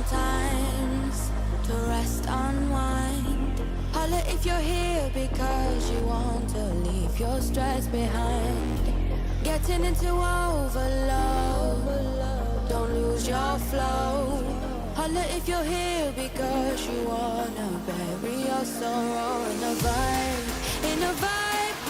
sometimes to rest, unwind. Holla if you're here because you want to leave your stress behind. Getting into overload, don't lose your flow. Holla if you're here because you wanna bury your sorrow in a vibe,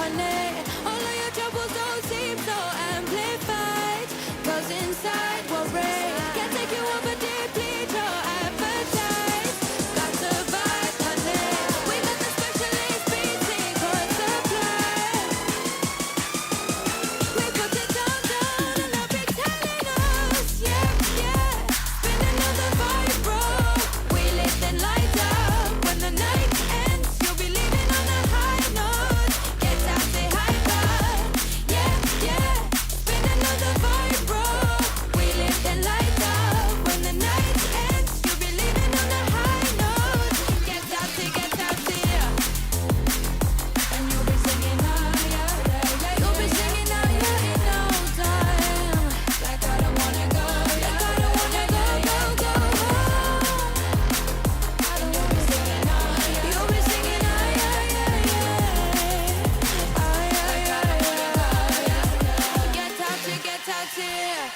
honey. All of your troubles don't seem so amplified, 'cause inside we're brave. Can't take you over, deplete your appetite. Got to vibe, honey. We got the specialist beating for supply. We put it down and I'll be telling us, yeah, yeah. Spin another vibe, bro. We lit the light up. When the night ends, you'll be leaving on a high note. Get out, say hyper, yeah, yeah. Spin another vibe, bro. We lit the light up. When the night ends, you'll be leaving on a high note. Get out, yeah. And you'll be singing higher, yeah, yeah. You'll be singing higher in no time. Like I don't wanna go, like I don't wanna go home. And you'll be singing higher, you'll be singing higher, yeah, yeah. Get out here.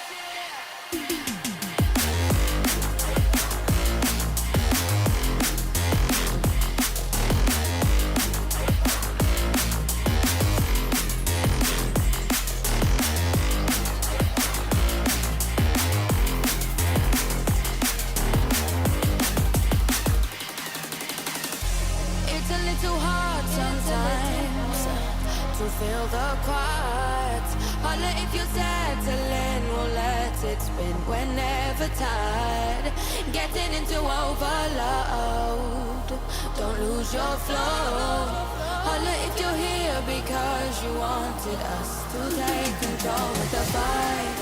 It's a little hard sometimes to feel the quiet. Holla if you're settling, we'll let it spin whenever tired. Getting into overload, don't lose your flow. Holla if you're here because you wanted us to take control with the vibe,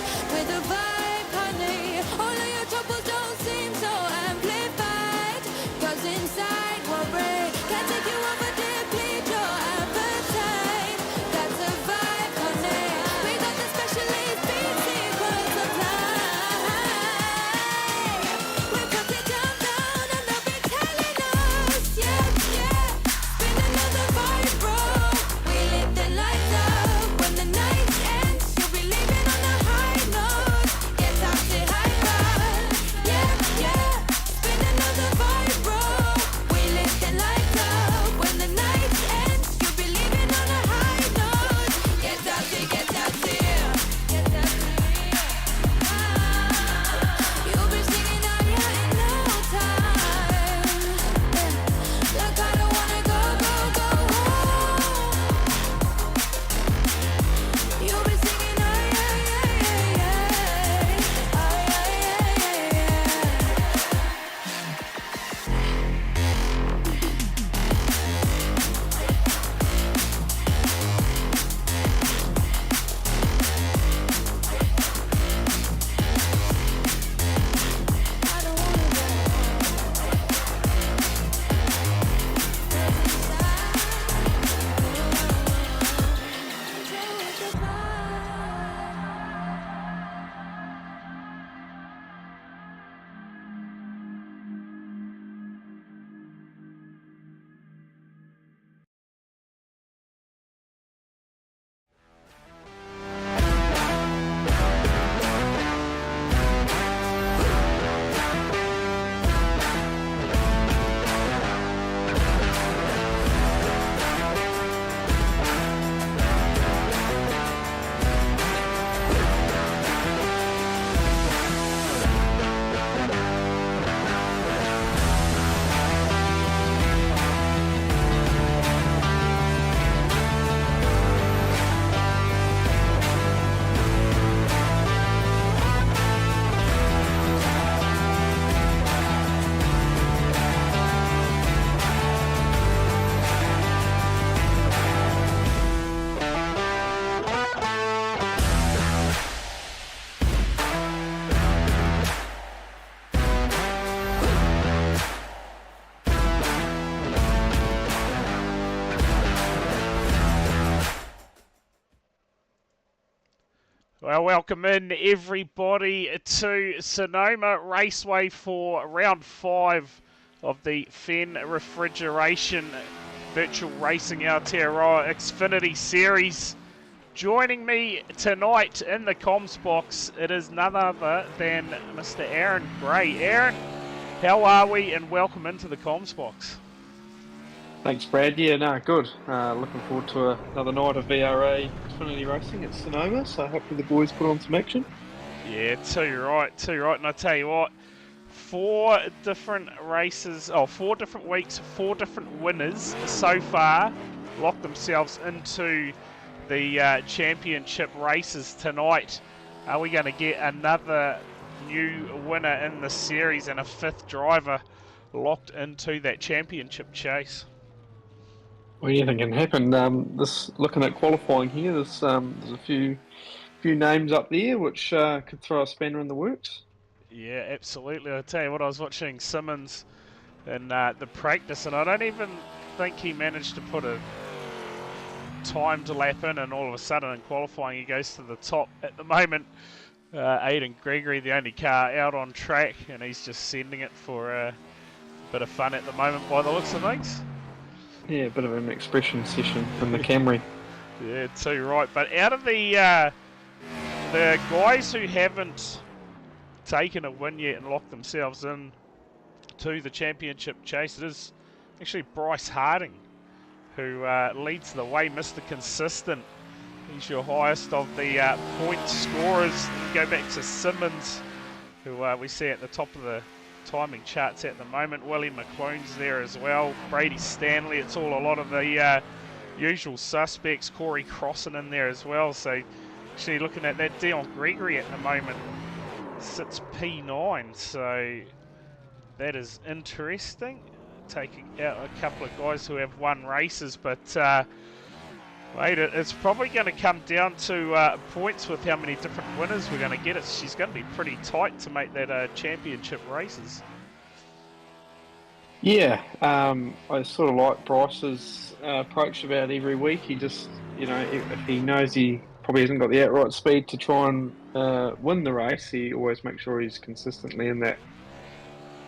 honey. All of your troubles don't seem so amplified, 'cause inside we're brave. Can't take you over, deplete your appetite. That's a vibe, honey. We got the specialist beating for supply. We put it down and they'll be telling us, yeah, yeah. Spin another vibe, bro. We lit the light up. When the night ends, you'll be leaving on a Well, welcome in everybody to Sonoma Raceway for round 5 of the Fenn Refrigeration Virtual Racing Aotearoa Xfinity Series. Joining me tonight in the comms box, it is none other than Mr. Aaron Gray. Aaron, how are we, and welcome into the comms box. Thanks, Brad. Yeah, no, good. Looking forward to another night of VRA Xfinity racing at Sonoma, so hopefully the boys put on some action. Yeah, too right. And I tell you what, 4 different races, 4 different weeks, 4 different winners so far locked themselves into the championship races tonight. Are we going to get another new winner in the series and a 5th driver locked into that championship chase? Well, anything can happen. This looking at qualifying here, there's a few names up there which could throw a spanner in the works. Yeah, absolutely. I tell you what, I was watching Simmons in the practice, and I don't even think he managed to put a timed lap in, and all of a sudden in qualifying he goes to the top. At the moment, Aidan Gregory, the only car out on track, and he's just sending it for a bit of fun at the moment by the looks of things. Yeah, a bit of an expression session in the Camry. Yeah, too right. But out of the guys who haven't taken a win yet and locked themselves in to the championship chase, it is actually Bryce Harding who leads the way, Mr. Consistent. He's your highest of the point scorers. We go back to Simmons, who we see at the top of the timing charts at the moment. Willie McClune's there as well. Brady Stanley. It's all a lot of the usual suspects. Corey Crossan in there as well. So actually looking at that, Dion Gregory at the moment sits P9. So that is interesting. Taking out a couple of guys who have won races, but wait, it's probably going to come down to points with how many different winners we're going to get. She's going to be pretty tight to make that championship races. Yeah, I sort of like Bryce's approach about every week. He just, if he knows he probably hasn't got the outright speed to try and win the race, he always makes sure he's consistently in that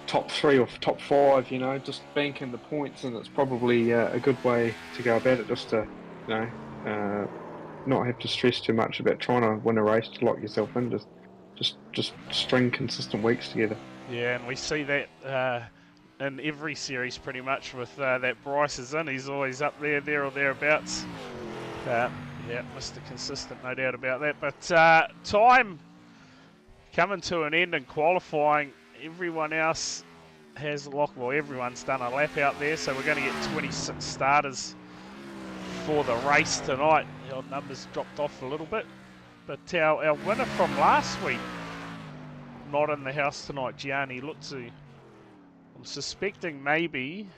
top 3 or top 5, just banking the points, and it's probably a good way to go about it, just to, not have to stress too much about trying to win a race to lock yourself in. Just string consistent weeks together. Yeah, and we see that in every series pretty much with that Bryce is in. He's always up there or thereabouts. Yeah, Mr. Consistent, no doubt about that. But time coming to an end in qualifying. Everyone else has locked, well, everyone's done a lap out there, so we're going to get 26 starters for the race tonight. Our numbers dropped off a little bit, but our winner from last week, not in the house tonight, Gianni Lutzu. I'm suspecting maybe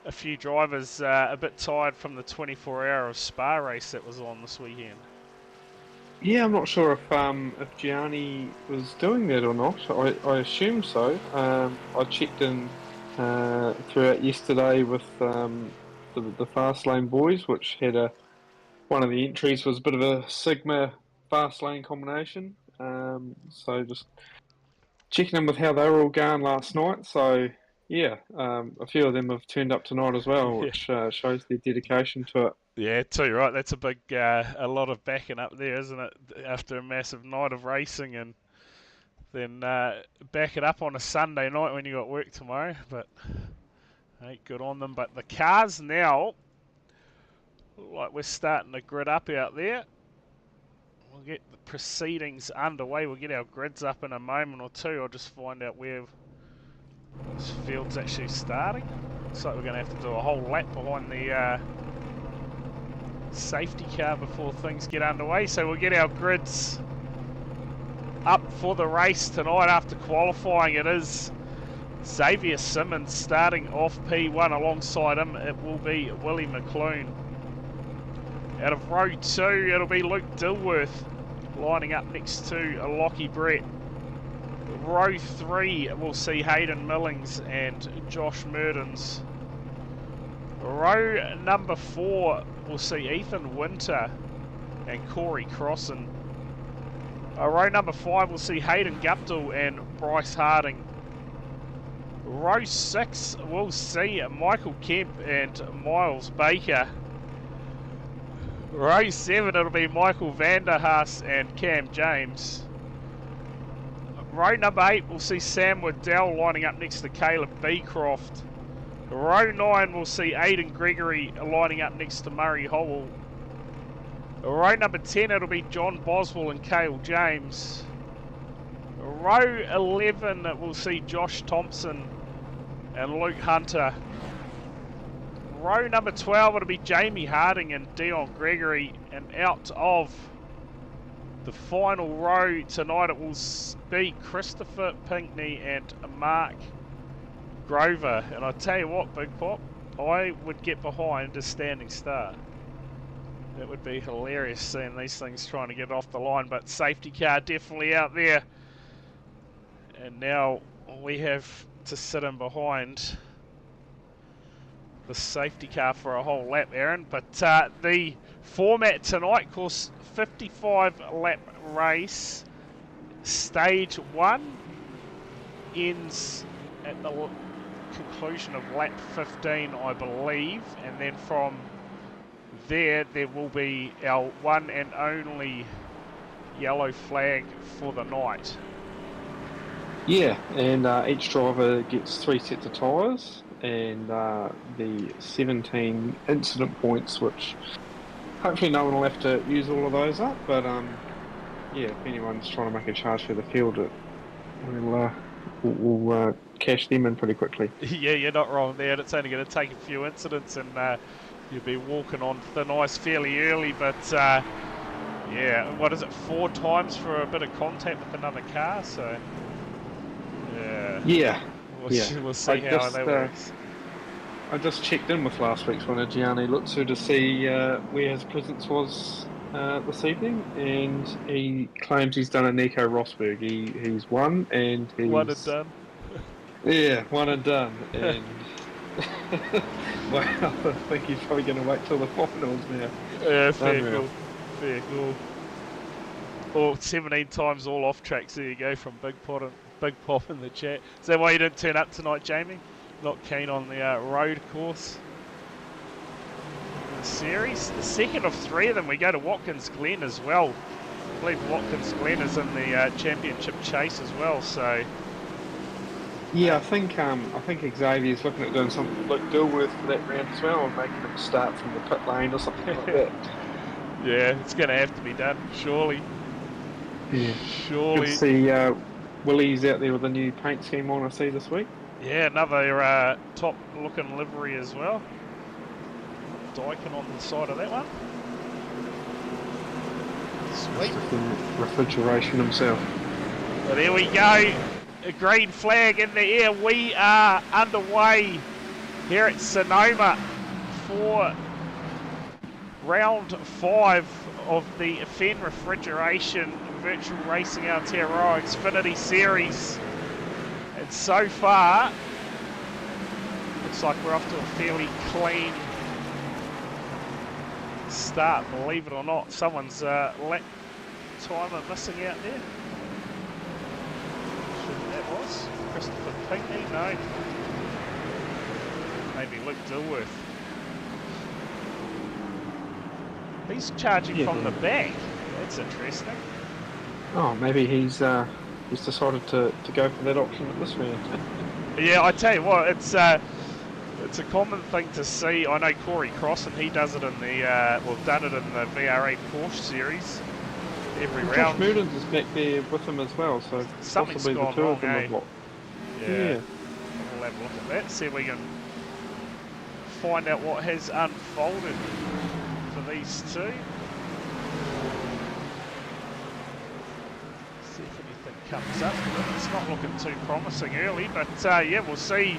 a few drivers a bit tired from the 24-hour of Spa race that was on this weekend. Yeah, I'm not sure if Gianni was doing that or not. I assume so. I checked in throughout yesterday with the fast lane boys, which had one of the entries was a bit of a Sigma fast lane combination. So just checking in with how they were all going last night. So yeah, a few of them have turned up tonight as well, which shows their dedication to it. Yeah, too right. That's a big, a lot of backing up there, isn't it? After a massive night of racing, and then back it up on a Sunday night when you got work tomorrow. But hey, good on them. But the cars now look like we're starting to grid up out there. We'll get the proceedings underway. We'll get our grids up in a moment or two. I'll just find out where this field's actually starting. Looks like we're going to have to do a whole lap behind the safety car before things get underway, so we'll get our grids up for the race tonight. After qualifying, it is Xavier Simmons starting off P1. Alongside him it will be Willie McClune. Out of row 2 it'll be Luke Dilworth lining up next to Lockie Brett. Row 3 we'll see Hayden Millings and Josh Murdens. Row number 4 we'll see Ethan Winter and Corey Crossan. Row number 5 will see Hayden Guptill and Bryce Harding. Row 6 will see Michael Kemp and Miles Baker. Row 7 it'll be Michael Vanderhaas and Cam James. Row number 8 will see Sam Waddell lining up next to Caleb Beecroft. Row 9 will see Aidan Gregory lining up next to Murray Howell. Row number 10 it'll be John Boswell and Cale James. Row 11 will see Josh Thompson and Luke Hunter. Row number 12 it'll be Jamie Harding and Dion Gregory, and out of the final row tonight it will be Christopher Pinkney and Mark Grover. And I tell you what, Big Pop, I would get behind a standing start. That would be hilarious seeing these things trying to get off the line, but safety car definitely out there. And now we have to sit in behind the safety car for a whole lap, Aaron. But the format tonight, of course, 55 lap race. Stage 1 ends at the conclusion of lap 15, I believe, and then from there will be our one and only yellow flag for the night. Yeah, and each driver gets 3 sets of tyres, and the 17 incident points, which hopefully no one will have to use all of those up, but yeah, if anyone's trying to make a charge for the field, we'll cash them in pretty quickly. Yeah, you're not wrong there. It's only going to take a few incidents, and you'll be walking on thin ice fairly early, but yeah, what is it, 4 times for a bit of contact with another car, so yeah. We'll see how that works. I just checked in with last week's winner, Gianni Lutzu, to see where his presence was this evening, and he claims he's done a Nico Rosberg. He's won, and he's... One and done. Yeah, one and done. And well, I think he's probably going to wait till the finals now. Yeah, fair cool. Fair cool. Or 17 times all off tracks. There you go from Big Pop in the chat. Is that why you didn't turn up tonight, Jamie? Not keen on the road course series. The second of 3 of them, we go to Watkins Glen as well. I believe Watkins Glen is in the championship chase as well. So yeah, I think Xavier's looking at doing something like Dilworth for that round as well, and making him start from the pit lane or something like that. Yeah, it's going to have to be done, surely. Yeah, surely. Good to see Willie's out there with a new paint scheme on, I see this week. Yeah, another top looking livery as well. Dyken on the side of that one. Sweet. Refrigeration himself. Well, there we go. A green flag in the air. We are underway here at Sonoma for round 5 of the Fenn Refrigeration Virtual Racing Aotearoa Xfinity Series. And so far, looks like we're off to a fairly clean start, believe it or not. Someone's lap timer missing out there. Sure that was Christopher Pinkney, no. Maybe Luke Dilworth. He's charging from the back. That's interesting. Oh, maybe he's decided to go for that option at this round. Yeah, I tell you what, it's a common thing to see. I know Corey Crossan, he does it in the done it in the VRA Porsche series every round. Josh Moodens is back there with him as well, so something's possibly gone the two wrong, of them have what? Yeah. Yeah. We'll have a look at that, see if we can find out what has unfolded for these two. See if anything comes up. It's not looking too promising early, but yeah, we'll see.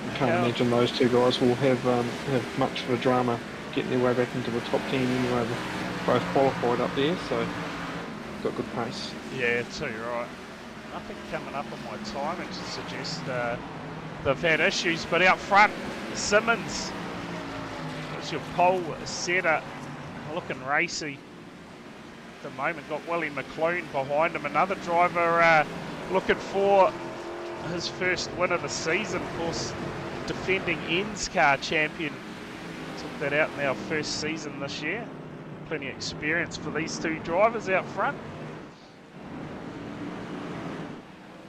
I can't imagine those two guys will have much of a drama getting their way back into the top 10 anyway. They're both qualified up there, so got good pace. Yeah, too right. Nothing coming up on my timing to suggest they've had issues, but out front, Simmons is There's your pole setter, looking racy. At the moment, got Willie McClune behind him. Another driver looking for his first win of the season. Of course, defending NSCAR champion. Took that out in our first season this year. Plenty of experience for these two drivers out front.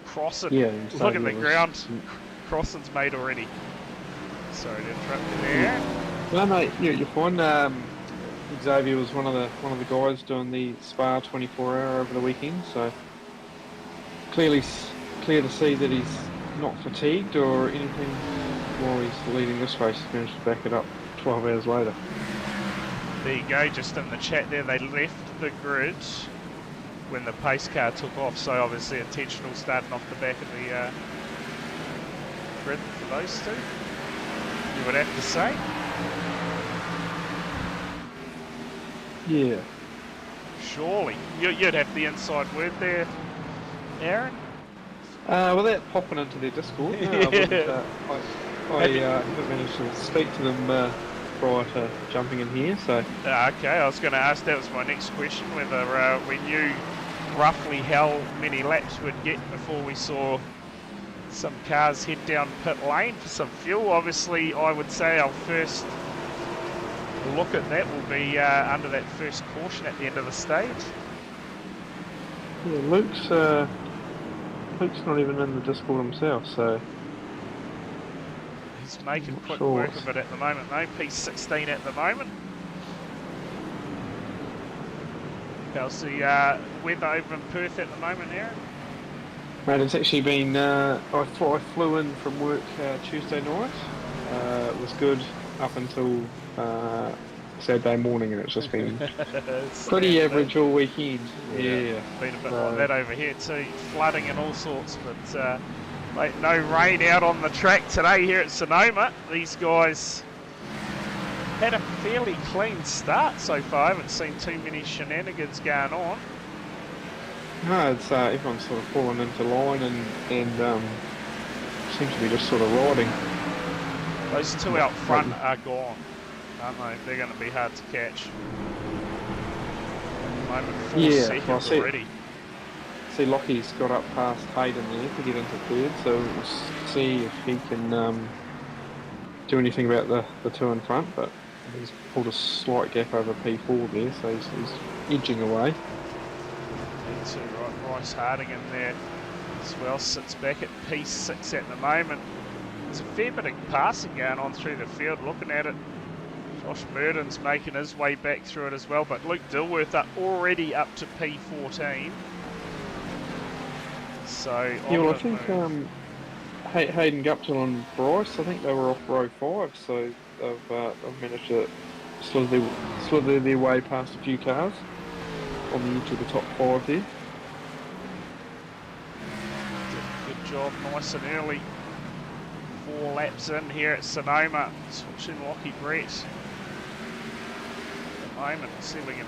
Crossing, Yeah, look at the ground. Crossing's made already. Sorry to interrupt you there. No, mate, you're fine. Xavier was one of the guys doing the Spa 24-hour over the weekend, so clear to see that he's not fatigued or anything while he's leading this race. He's managed to back it up 12 hours later. There you go, just in the chat there, they left the grid when the pace car took off, so obviously intentional starting off the back of the grid for those two, you would have to say. Yeah. Surely. You'd have the inside word there, Aaron? Without popping into their Discord, no, I haven't managed to speak to them prior to jumping in here, so... Okay, I was going to ask, that was my next question, whether we knew roughly how many laps we'd get before we saw some cars head down pit lane for some fuel. Obviously, I would say our first look at that will be under that first caution at the end of the stage. Yeah, Luke's not even in the Discord himself, so... He's making quick sure. work of it at the moment, though. P16 at the moment. How's the weather over in Perth at the moment, Aaron? Mate, it's actually been... I flew in from work Tuesday night. It was good up until Saturday morning, and it's just been pretty average all weekend. Yeah. Been a bit like that over here too, flooding and all sorts, but mate, no rain out on the track today here at Sonoma. These guys had a fairly clean start so far. I haven't seen too many shenanigans going on. No, it's everyone's sort of fallen into line and seems to be just sort of riding. Those two out front are gone, aren't they? They're going to be hard to catch. At the moment, 4 seconds already. See, Lockie's got up past Hayden there to get into third, so we'll see if he can do anything about the two in front, but he's pulled a slight gap over P4 there, so he's edging away. Into Bryce Harding in there as well, sits back at P6 at the moment. There's a fair bit of passing going on through the field, looking at it. Josh Murden's making his way back through it as well, but Luke Dilworth are already up to P14. So yeah, well, I think Hayden Guptill and Bryce, I think they were off row 5, so they've managed to slither their way past a few cars on the edge of the top 5 there. Good job, nice and early. 4 laps in here at Sonoma, switching Lockie Brett. At the moment, see if we can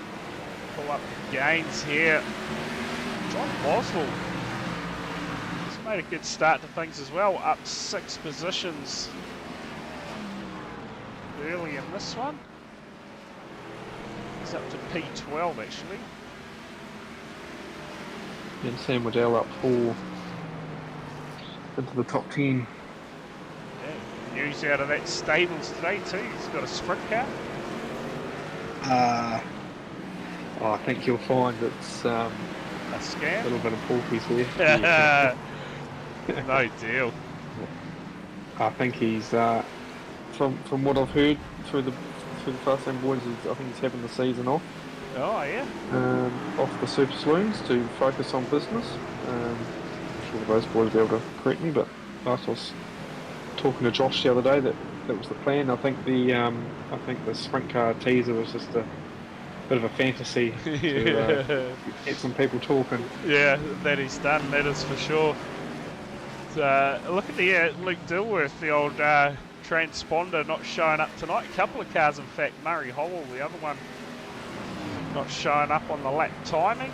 pull up the gains here. John Boswell has made a good start to things as well, up 6 positions early in this one. He's up to P12 actually. And Sam Waddell up 4 into the top 10. Yeah, news out of that stables today too. He's got a sprint car. I think you'll find it's A scam. a little bit of porkies there. No deal. I think he's from what I've heard through the Fast Lane boys, I think he's having the season off. Oh yeah. Off the super saloons to focus on business. I'm sure those boys will be able to correct me, but I was talking to Josh the other day that was the plan. I think the sprint car teaser was just a bit of a fantasy to get some people talking. Yeah, that he's done. That is for sure. Look at Luke Dilworth, the old transponder, not showing up tonight. A couple of cars, in fact. Murray Howell, the other one, not showing up on the lap timing.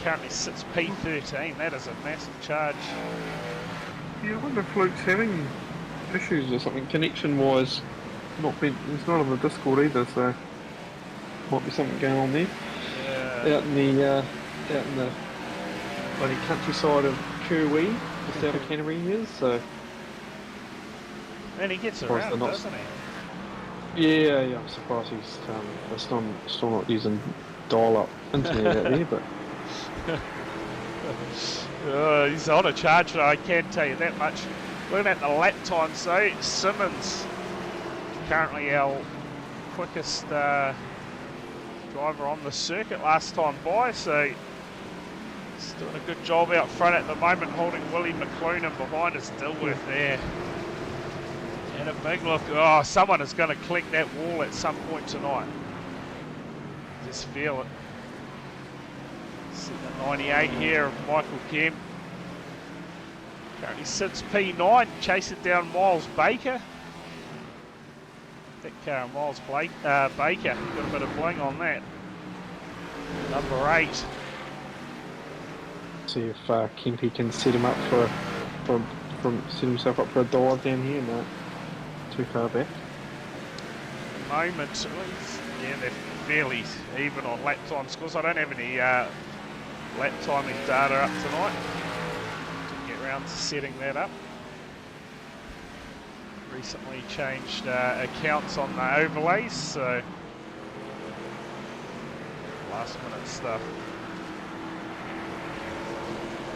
Currently sits P13. That is a massive charge. Yeah, I wonder if Luke's having issues or something connection-wise He's not on the Discord either, so might be something going on there. Yeah. Out in the bloody countryside of Kirwee, just out of Canterbury he is, so And he gets Surprised around, they're not- doesn't he? yeah, I'm surprised he's still not using dial-up internet out there, but He's on a charge, I can tell you that much. Looking at the lap times though, Simmons, currently our quickest driver on the circuit last time by, so he's doing a good job out front at the moment, holding Willie McClune, and behind is Dilworth there. And a big look, oh, someone is going to click that wall at some point tonight. Just feel it. See the 98 here of Michael Kemp. Currently sits P9, chasing down Miles Baker. That car, Miles Baker, got a bit of bling on that. Number 8. see if Kempy can set him up set himself up for a dive down here. No, too far back. Moment, yeah, they're fairly even on lap time scores. I don't have any lap timing data up tonight. Didn't get round to setting that up. Recently changed accounts on the overlays, so last minute stuff.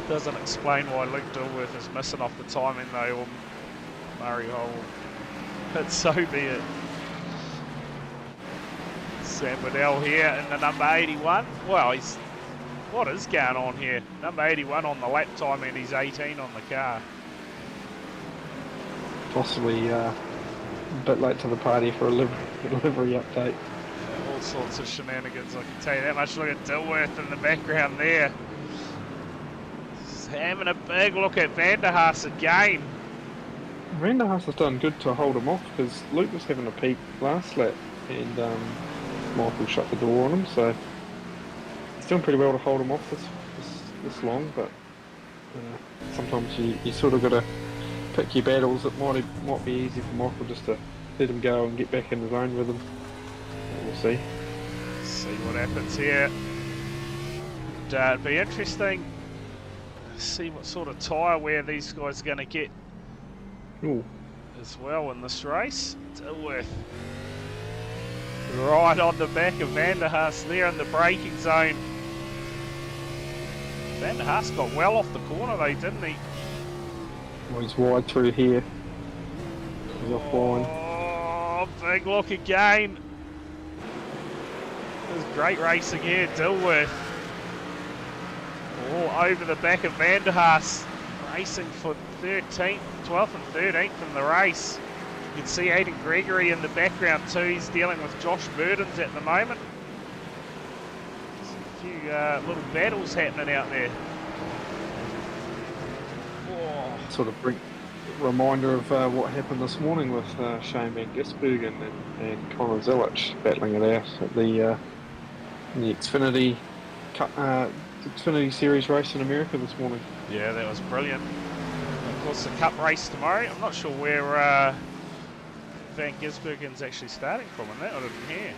Doesn't explain why Luke Dilworth is missing off the timing though, or Murray Hole. But so be it. Sam Waddell here in the number 81. Well, what is going on here? Number 81 on the lap time and he's 18 on the car. Possibly a bit late to the party for a livery update. All sorts of shenanigans, I can tell you that much. Look at Dilworth in the background there. Just having a big look at Vanderhaas again. Vanderhaas has done good to hold him off because Luke was having a peak last lap and Michael shut the door on him, so he's doing pretty well to hold him off this long, but sometimes you sort of got to pick your battles. It might be easy for Michael just to let him go and get back in his own rhythm. We'll see. See what happens here. It'd be interesting to see what sort of tyre wear these guys are going to get as well in this race. Dilworth right on the back of Vanderhaas there in the braking zone. Vanderhaas got well off the corner though, didn't he? Well, he's wide through here. He's offline. Oh, big look again. This is great racing here, Dilworth. All over the back of Vanderhaas, racing for 13th, 12th and 13th in the race. You can see Aidan Gregory in the background too. He's dealing with Josh Burdens at the moment. There's a few little battles happening out there. Sort of reminder of what happened this morning with Shane Van Gisbergen and Connor Zilic battling it out at the Xfinity Xfinity Series race in America this morning. Yeah, that was brilliant. Of course, the Cup race tomorrow. I'm not sure where Van Gisbergen's actually starting from in that. I didn't hear.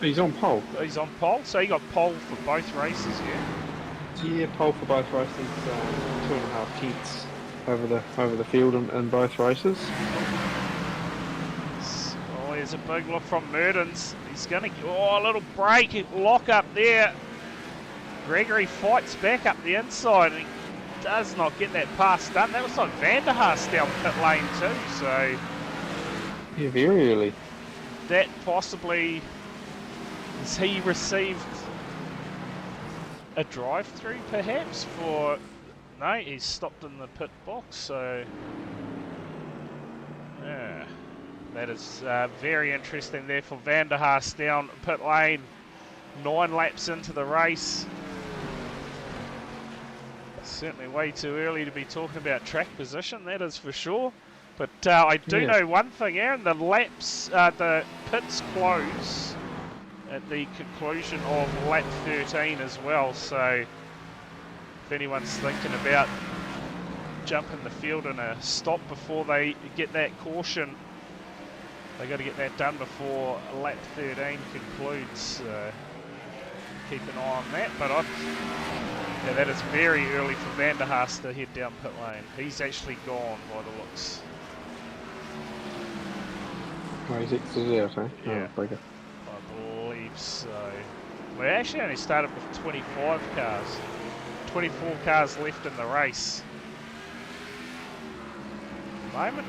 He's on pole. He's on pole, so he got pole for both races, yeah? Yeah, pole for both races, 2.5 tenths over the field in both races. Oh, there's a big look from Merdens. He's going to... Oh, a little break, lock up there. Gregory fights back up the inside and he does not get that pass done. That was like Vanderhaas down pit lane too, so... Yeah, very early. That possibly... Has he received a drive-through perhaps for... No, he's stopped in the pit box, so... Yeah, that is very interesting there for Vanderhaas down pit lane. 9 laps into the race. Certainly way too early to be talking about track position, that is for sure. But I do know one thing, Aaron, the laps, the pits close at the conclusion of lap 13 as well, so if anyone's thinking about jumping the field in a stop before they get that caution, They got to get that done before lap 13 concludes. Keep an eye on that. But yeah, that is very early for Van der Haas to head down pit lane. He's actually gone by the looks. Oh, he's exited out, eh? Yeah. Oh, bugger. I believe so. We actually only started with 25 cars. 24 cars left in the race. Moment.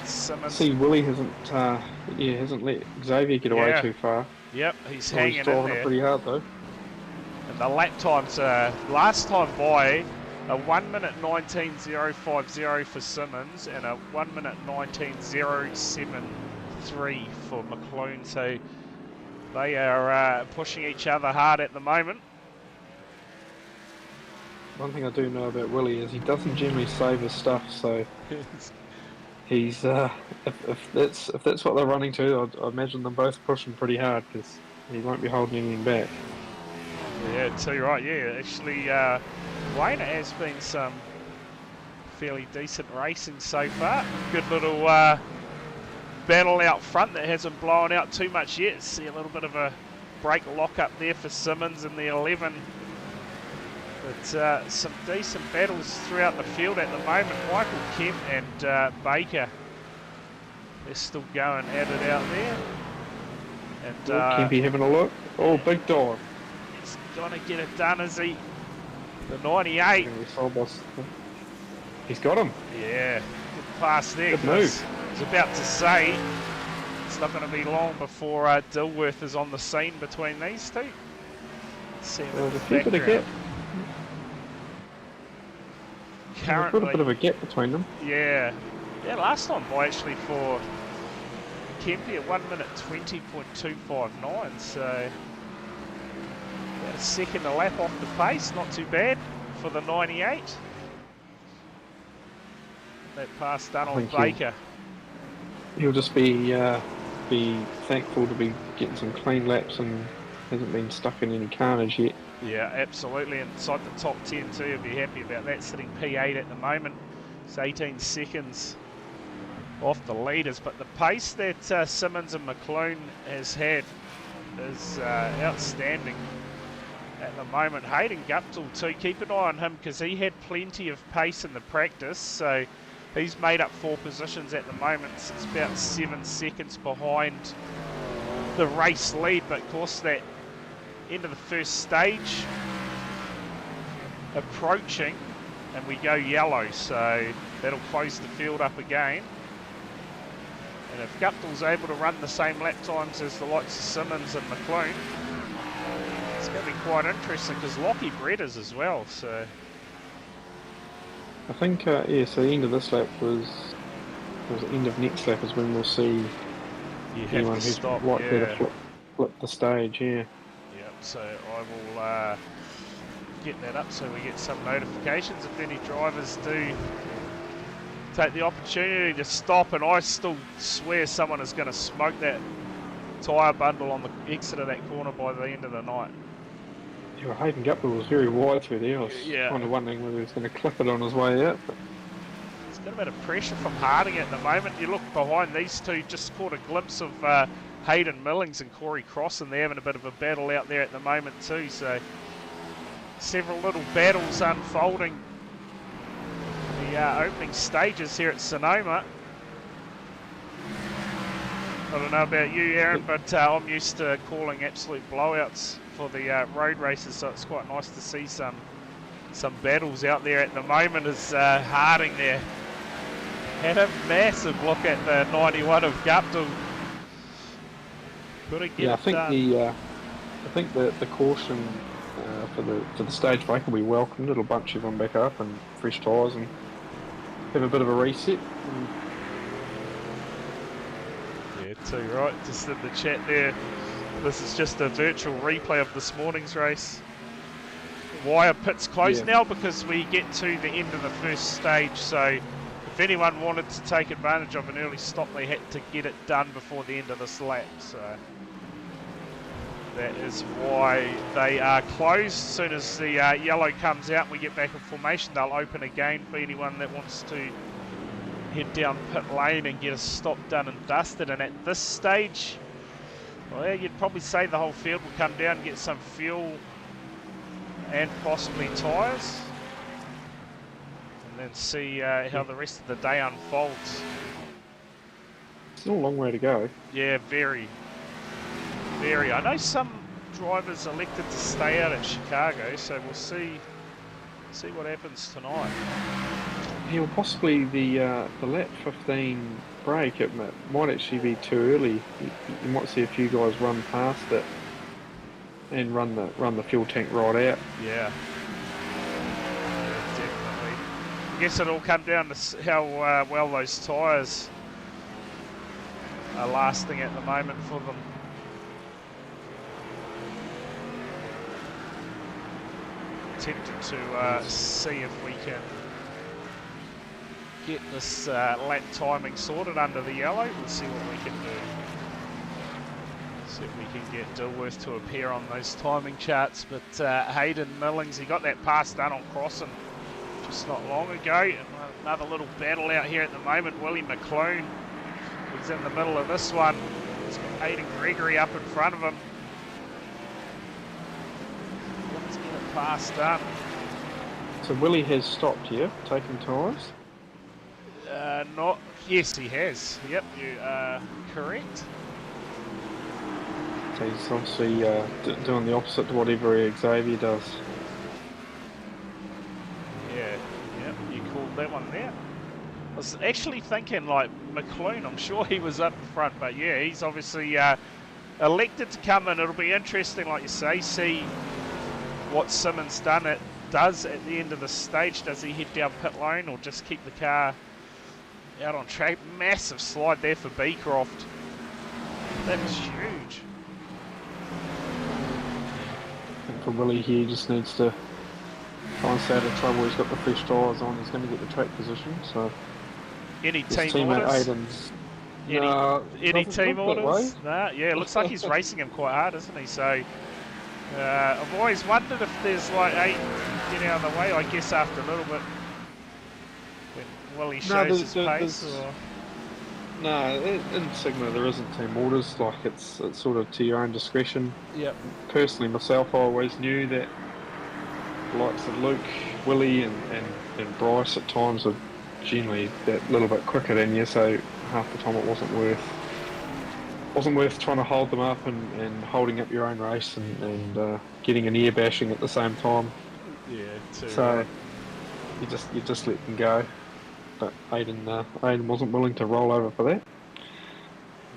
Simmons. See, Willie hasn't let Xavier get away too far. Yep, he's Oh, hanging he's in driving there. it pretty hard though. And the lap times last time by a 1 minute 19.050 for Simmons and a 1 minute 19.073 for McLean. So they are pushing each other hard at the moment. One thing I do know about Willie is he doesn't generally save his stuff, so he's if that's what they're running to, I imagine them both pushing pretty hard because he won't be holding anything back. Yeah, too right. Yeah, actually, Wayne, it has been some fairly decent racing so far. Good little battle out front that hasn't blown out too much yet. See a little bit of a brake lock up there for Simmons in the 11. But some decent battles throughout the field at the moment. Michael Kemp and Baker, they're still going at it out there. And Kempy having a look. Oh, big dog. he's gonna get it done, is he? The 98. He's got him. Yeah, good pass there. Good move. I was about to say, it's not going to be long before Dilworth is on the scene between these two. See him in There's the a fair bit of background. gap. There's a Currently, little bit of a gap between them. yeah, last time by actually for Kempy at 1 minute 20.259, so about a second a lap off the pace, not too bad for the 98. That pass done on Thank you. Baker. He'll just be thankful to be getting some clean laps and hasn't been stuck in any carnage yet. Yeah, absolutely. Inside the top 10 too, he'll be happy about that. Sitting P8 at the moment. It's 18 seconds off the leaders. But the pace that Simmons and McLean has had is outstanding at the moment. Hayden Guptill too, keep an eye on him because he had plenty of pace in the practice. So he's made up 4 positions at the moment. It's about 7 seconds behind the race lead. But of course that end of the first stage approaching and we go yellow, so that'll close the field up again. And if Guptill's able to run the same lap times as the likes of Simmons and McLean, it's going to be quite interesting because Lockie Bretters as well. So I think so the end of this lap was the end of next lap is when we'll see you have anyone to who's stop. likely Yeah. to flip the stage. Yeah. Yep, so I will get that up so we get some notifications if any drivers do take the opportunity to stop, and I still swear someone is going to smoke that tyre bundle on the exit of that corner by the end of the night. Yeah, Hayden Guptill was very wide through there. I was kind of wondering whether he was going to clip it on his way out. But He's got a bit of pressure from Harding at the moment. You look behind these two, just caught a glimpse of Hayden Millings and Corey Cross, and they're having a bit of a battle out there at the moment too. So several little battles unfolding in the opening stages here at Sonoma. I don't know about you, Aaron, but I'm used to calling absolute blowouts for the road races, so it's quite nice to see some battles out there at the moment. As Harding there had a massive look at the 91 of Guptill. Got to get yeah, it I think the caution for the stage break will be welcomed. It'll bunch everyone back up and fresh tyres and have a bit of a reset. Yeah, too right. Just in the chat there, this is just a virtual replay of this morning's race. Why are pits closed now? Because we get to the end of the first stage, so if anyone wanted to take advantage of an early stop, they had to get it done before the end of this lap. So that is why they are closed. As soon as the yellow comes out, we get back in formation. They'll open again for anyone that wants to head down pit lane and get a stop done and dusted. And at this stage, well, yeah, you'd probably say the whole field will come down and get some fuel and possibly tyres, and then see how the rest of the day unfolds. Still a long way to go. Yeah, very. I know some drivers elected to stay out at Chicago, so we'll see what happens tonight. Yeah, well, possibly the lap 15 break, it might actually be too early. You might see a few guys run past it and run the fuel tank right out. Yeah, definitely. I guess it'll come down to how well those tyres are lasting at the moment for them. Tempted to see if we can get this lap timing sorted under the yellow. We'll see what we can do. See if we can get Dilworth to appear on those timing charts. But Hayden Millings, he got that pass done on crossing just not long ago. And another little battle out here at the moment. Willie McClune is in the middle of this one. He's got Hayden Gregory up in front of him. Let's get it pass done. So Willie has stopped here, taking tyres. Not. Yes, he has. Yep, you are correct. So he's obviously doing the opposite to whatever Xavier does. Yeah, yep, you called that one there. I was actually thinking, like, McLean, I'm sure he was up in front, but yeah, he's obviously elected to come in. It'll be interesting, like you say, see what Simmons does at the end of the stage. Does he head down pit lane or just keep the car out on track? Massive slide there for Beecroft. That was huge. I think for Willie here, he just needs to try and stay out of trouble. He's got the fresh tyres on, he's going to get the track position. So Any his team teammate orders? Aiden's Any team look that orders? way. Nah, yeah, it looks like he's racing him quite hard, isn't he? So I've always wondered if there's like 8 getting out of the way, I guess after a little bit when Willie shows his pace. Or... No, in Sigma there isn't team orders, like it's sort of to your own discretion. Yep. Personally myself, I always knew that the likes of Luke, Willie and Bryce at times were generally that little bit quicker than you, so half the time it wasn't worth trying to hold them up and holding up your own race and getting an ear bashing at the same time. Yeah, too. So you just let them go. But Aiden wasn't willing to roll over for that.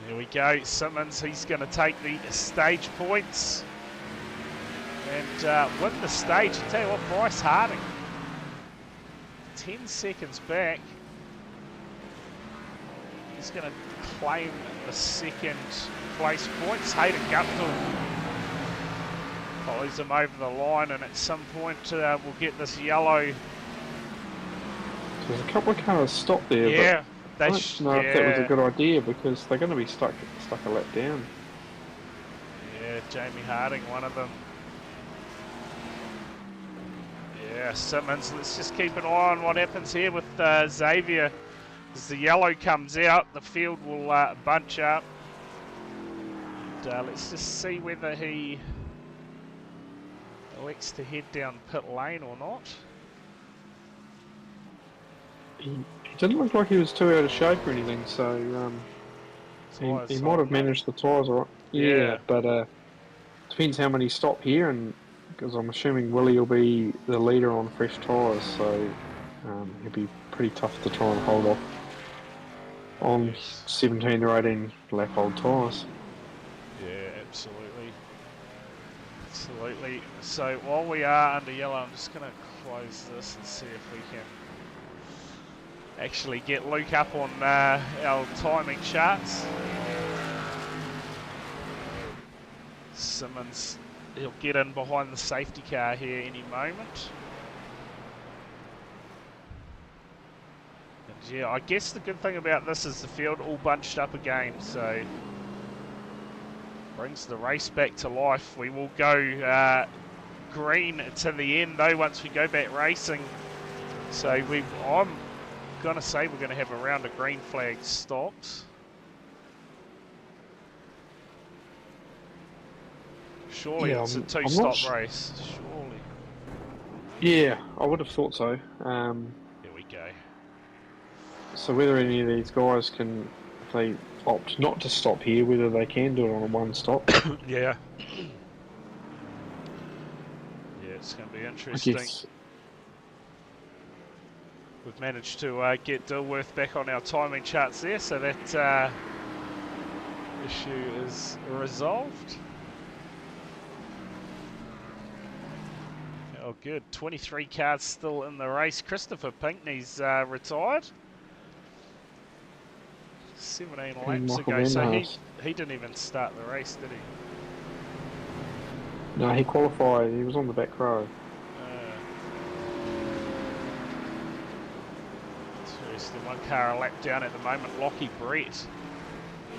There we go. Simmons, he's going to take the stage points and win the stage. I tell you what, Bryce Harding, 10 seconds back. He's going to claim the second place points. Hayden Guptill follows him over the line, and at some point we'll get this yellow. There's a couple of cars stopped there, Yeah, but I don't know if that was a good idea because they're going to be stuck a lap down. Yeah, Jamie Harding, one of them. Yeah, Simmons, let's just keep an eye on what happens here with Xavier. As the yellow comes out, the field will bunch up. And, let's just see whether he elects to head down pit lane or not. He didn't look like he was too out of shape or anything, so he might have managed the tyres all right. Yeah, but depends how many stop here, and because I'm assuming Willie will be the leader on fresh tyres, so he'll be pretty tough to try and hold off on 17 or 18 lap old tyres. Yeah, absolutely. Absolutely. So while we are under yellow, I'm just going to close this and see if we can actually get Luke up on our timing charts. Simmons, he'll get in behind the safety car here any moment. And yeah, I guess the good thing about this is the field all bunched up again, so brings the race back to life. We will go green to the end though once we go back racing. So I'm gonna say we're gonna have a round of green flag stops. Surely Yeah, it's a I'm not two-stop race. Surely. Yeah, I would have thought so. Here we go. So whether any of these guys can, if they opt not to stop here, whether they can do it on a one stop. Yeah. Yeah, it's going to be I interesting. guess. We've managed to get Dilworth back on our timing charts there, so that issue is resolved. Oh, good. 23 cars still in the race. Christopher Pinkney's retired. 17 laps Michael ago, so Vanderhaas. he didn't even start the race, did he? No, he qualified. He was on the back row. Interesting. One car a lap down at the moment, Lockie Brett.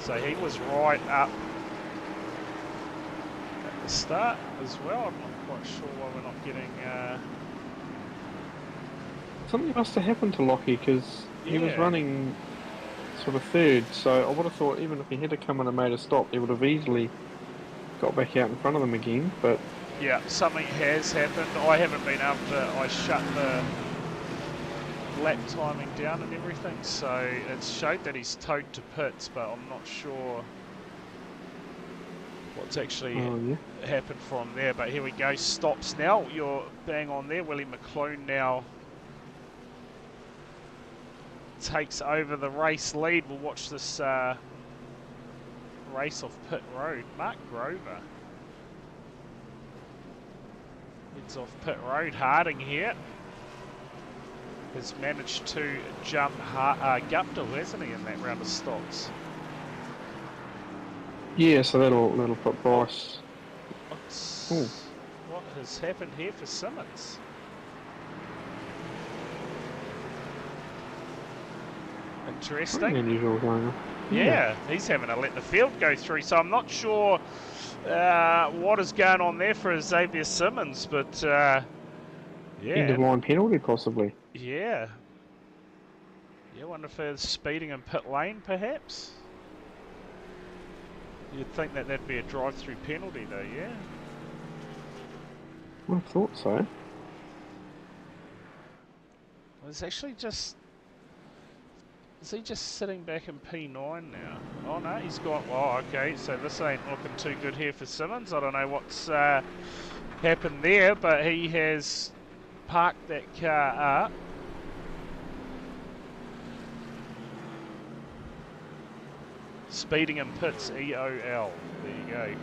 So he was right up at the start as well. I'm not quite sure why we're not getting... Something must have happened to Lockie because he was Yeah. running sort of third. So I would have thought even if he had to come in and made a stop, he would have easily got back out in front of them again. But Yeah, something has happened. I haven't been able to... I shut the lap timing down and everything, so it showed that he's towed to pits, but I'm not sure what's actually happened from there. But here we go, stops now. You're bang on there. Willie McClune now takes over the race lead. We'll watch this race off pit road. Mark Grover heads off pit road. Harding here has managed to jump Guptill, hasn't he, in that round of stops? yeah, so that'll put Bryce. What has happened here for Simmons? Interesting. Pretty unusual going on. Yeah, he's having to let the field go through, so I'm not sure what is going on there for Xavier Simmons, but yeah. End of line penalty possibly. Yeah. Yeah, wonder if there's speeding in pit lane, perhaps? You'd think that that'd be a drive-through penalty, though, yeah? I would have thought so. Well, it's actually just... Is he just sitting back in P9 now? Oh, no, he's got... Oh, okay, so this ain't looking too good here for Simmons. I don't know what's happened there, but he has parked that car up. Speeding in pits, EOL. There you go.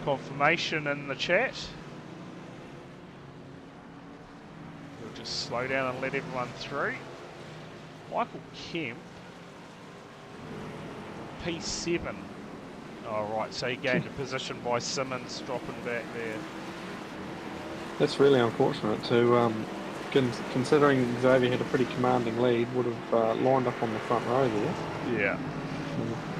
Confirmation in the chat. We'll just slow down and let everyone through. Michael Kemp, P7. Oh, right, so he gained a position by Simmons, dropping back there. That's really unfortunate to, considering Xavier had a pretty commanding lead, would have lined up on the front row there. Yeah.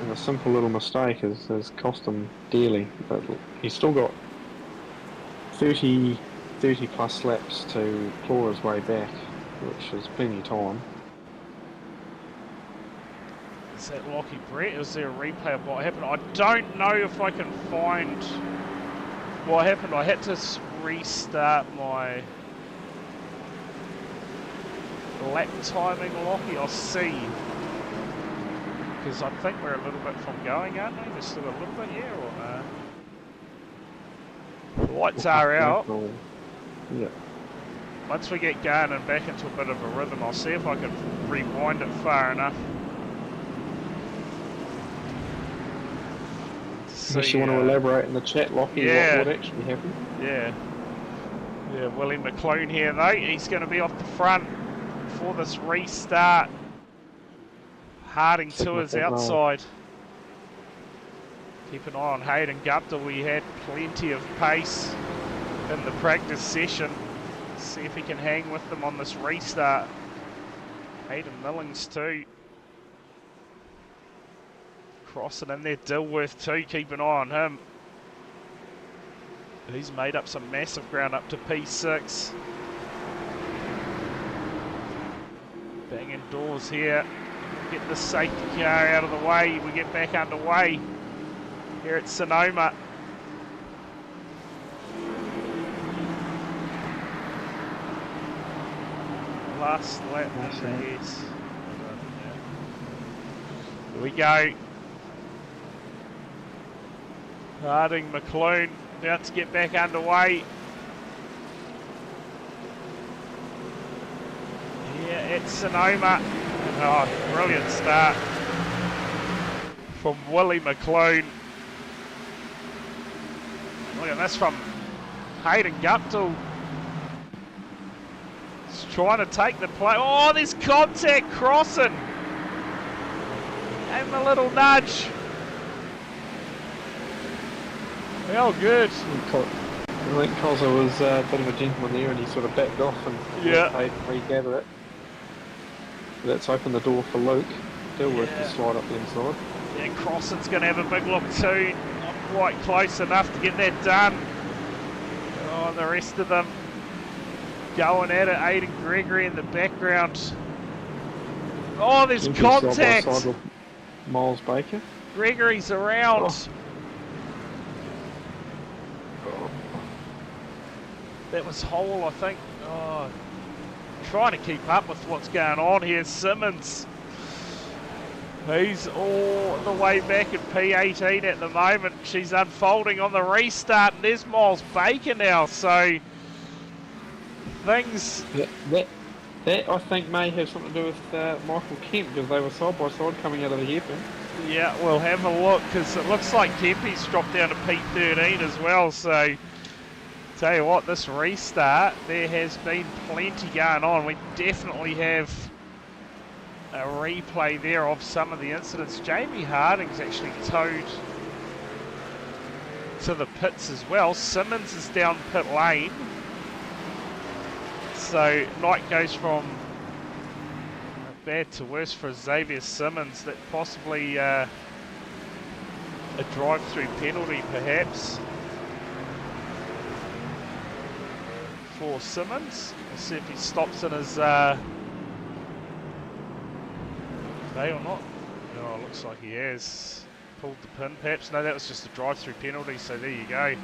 And a simple little mistake has cost him dearly. But he's still got 30 plus laps to claw his way back, which is plenty of time. Is that Lockie Brett? Is there a replay of what happened? I don't know if I can find what happened. I had to restart my lap timing, Lockie. I'll see. Because I think we're a little bit from going, aren't we? There's still a little bit here, or no? The lights are out. Yeah. Once we get going and back into a bit of a rhythm, I'll see if I can rewind it far enough. Unless you want to elaborate in the chat, Lockie, yeah. what actually happened? Yeah. Yeah, Willie McClune here, though. He's going to be off the front for this restart. Harding to his outside. Keep an eye on Hayden Guptill. We had plenty of pace in the practice session. See if he can hang with them on this restart. Hayden Millings too. Crossing in there, Dilworth too. Keep an eye on him. He's made up some massive ground up to P6. Banging doors here. Get the safety car out of the way. We get back underway here at Sonoma. Last lap, yes. Here we go. Harding, McClune, about to get back underway. Here at Sonoma. Oh, brilliant start from Willie McClune. Look at this from Hayden Guptill. He's trying to take the play. Oh, there's contact crossing. Gave him a little nudge. Well, good. I think Cozza was a bit of a gentleman there and he sort of backed off and regathered it. That's opened the door for Luke Dilworth to slide up the inside. Yeah, Crosson's going to have a big look too. Not quite close enough to get that done. Oh, the rest of them going at it. Aidan Gregory in the background. Oh, there's contact. Side by side with Miles Baker. Gregory's around. Oh. That was Hole, I think. Oh, trying to keep up with what's going on here. Simmons, he's all the way back at P18 at the moment. She's unfolding on the restart, and there's Miles Baker now. So things that I think may have something to do with Michael Kemp, because they were side by side coming out of the hairpin. Yeah, we'll have a look, because it looks like Kempy's dropped down to P13 as well. So tell you what, this restart, there has been plenty going on. We definitely have a replay there of some of the incidents. Jamie Harding's actually towed to the pits as well. Simmons is down pit lane. So Knight goes from bad to worse for Xavier Simmons. That possibly a drive-through penalty perhaps for Simmons. We'll see if he stops in his day or not. Oh, it looks like he has pulled the pin perhaps. No, that was just a drive-through penalty, so there you go.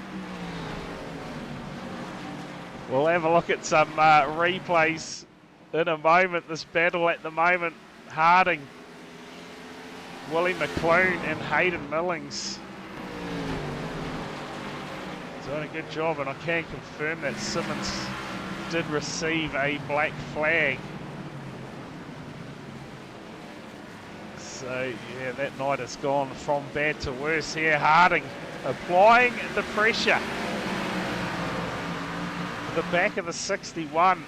We'll have a look at some replays in a moment. This battle at the moment, Harding, Willie McClune and Hayden Millings doing a good job, and I can confirm that Simmons did receive a black flag. So yeah, that night has gone from bad to worse here. Harding applying the pressure. The back of the 61.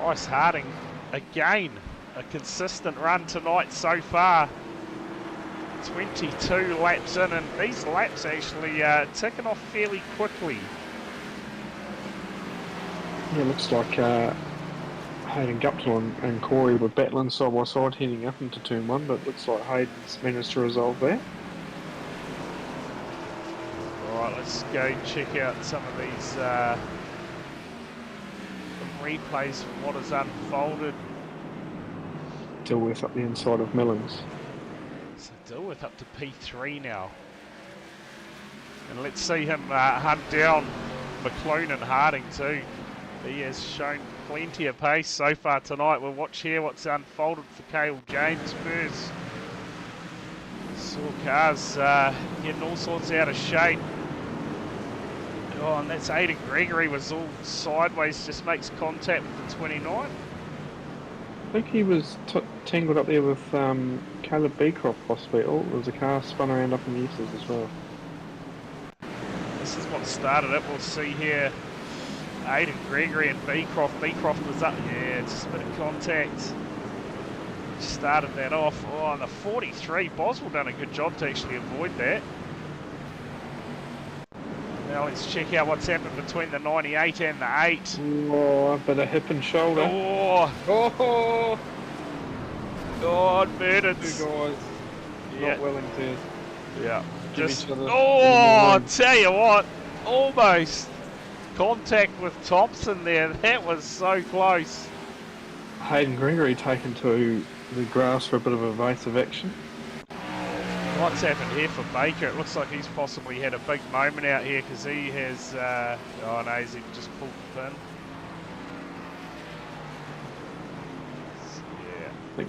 Bryce Harding, again, a consistent run tonight so far. 22 laps in, and these laps actually ticking off fairly quickly. Yeah, looks like Hayden Guptill and Corey were battling side by side heading up into turn one, but looks like Hayden's managed to resolve that. Alright, let's go check out some of these replays from what has unfolded. Dilworth up the inside of Millings. So Dilworth up to P3 now. And let's see him hunt down McClune and Harding too. He has shown plenty of pace so far tonight. We'll watch here what's unfolded for Cale James first. Saw cars getting all sorts out of shape. Oh, and that's Aidan Gregory was all sideways, just makes contact with the 29. I think he was tangled up there with Caleb Beecroft possibly. Oh, there was a car spun around up in the Easters as well. This is what started it. We'll see here Aidan Gregory and Beecroft. Beecroft was up, yeah, just a bit of contact. Started that off. Oh, and the 43, Boswell done a good job to actually avoid that. Now let's check out what's happened between the 98 and the 8. Oh, a bit of hip and shoulder. Oh, God, murdered. Two guys not willing to just each other oh, I'll tell you what, almost contact with Thompson there. That was so close. Hayden Gregory taken to the grass for a bit of evasive action. What's happened here for Baker? It looks like he's possibly had a big moment out here because he has... oh no, he's just pulled the pin. Yeah. I think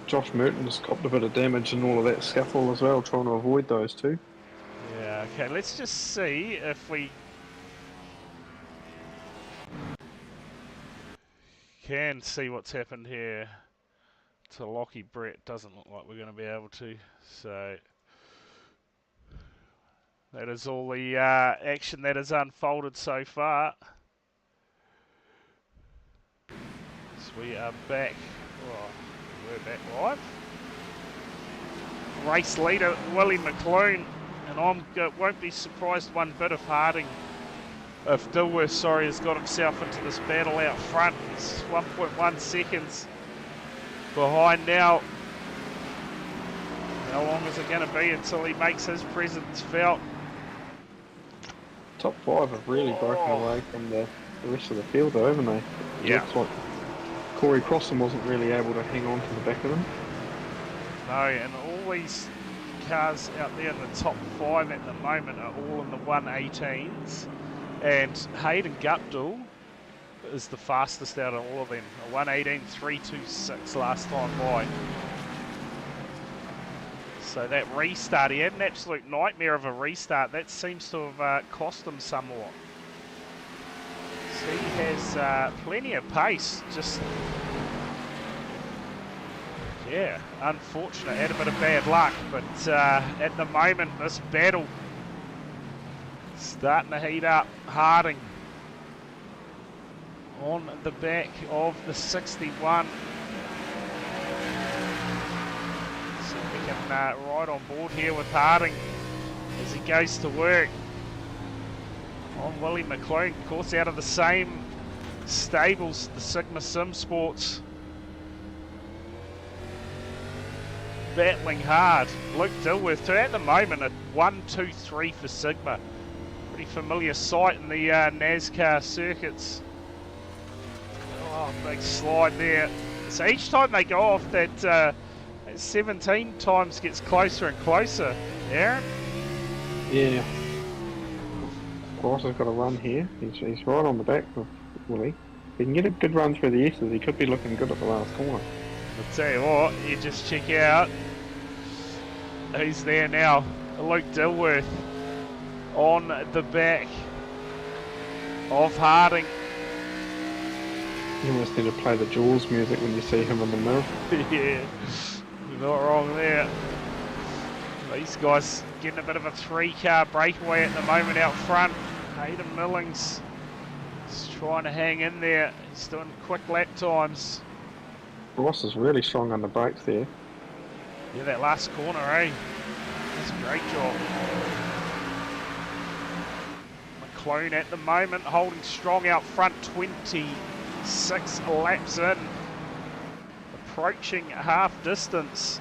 Josh Merton has copped a bit of damage in all of that scuffle as well, trying to avoid those two. Yeah, okay, let's just see if we can see what's happened here to Lockie Brett. Doesn't look like we're going to be able to, so that is all the action that has unfolded so far. So we are back, oh, we're back live. Race leader Willie McClune, and I won't be surprised one bit if Dilworth, has got himself into this battle out front. He's 1.1 seconds behind now. How long is it going to be until he makes his presence felt? Top five have really broken away from the rest of the field though, haven't they? Yeah. Looks like Corey Crossan wasn't really able to hang on to the back of them. No, and all these cars out there in the top five at the moment are all in the 118s. And Hayden Guptill is the fastest out of all of them. A 118.326 last time by. So that restart, he had an absolute nightmare of a restart. That seems to have cost him somewhat. So he has plenty of pace. Just, yeah, unfortunate. Had a bit of bad luck. But at the moment, this battle starting to heat up. Harding on the back of the 61. So we can ride on board here with Harding as he goes to work on Willie McClune. Of course, out of the same stables, the Sigma Sim Sports. Battling hard. Luke Dilworth too. At the moment, a 1-2-3 for Sigma. Pretty familiar sight in the NASCAR circuits. Oh, big slide there. So each time they go off, that 17 times gets closer and closer. Aaron? Yeah. Crossan's got a run here. He's right on the back of Willie. If he can get a good run through the S's, he could be looking good at the last corner. I'll tell you what, you just check out who's there now. Luke Dilworth on the back of Harding. You almost need to play the Jaws music when you see him in the mirror. Yeah, you're not wrong there. These guys getting a bit of a three-car breakaway at the moment out front. Hayden Millings is trying to hang in there. He's doing quick lap times. Ross is really strong on the brakes there. Yeah, that last corner, eh? That's a great job. McClune at the moment holding strong out front, 26 laps in. Approaching half distance.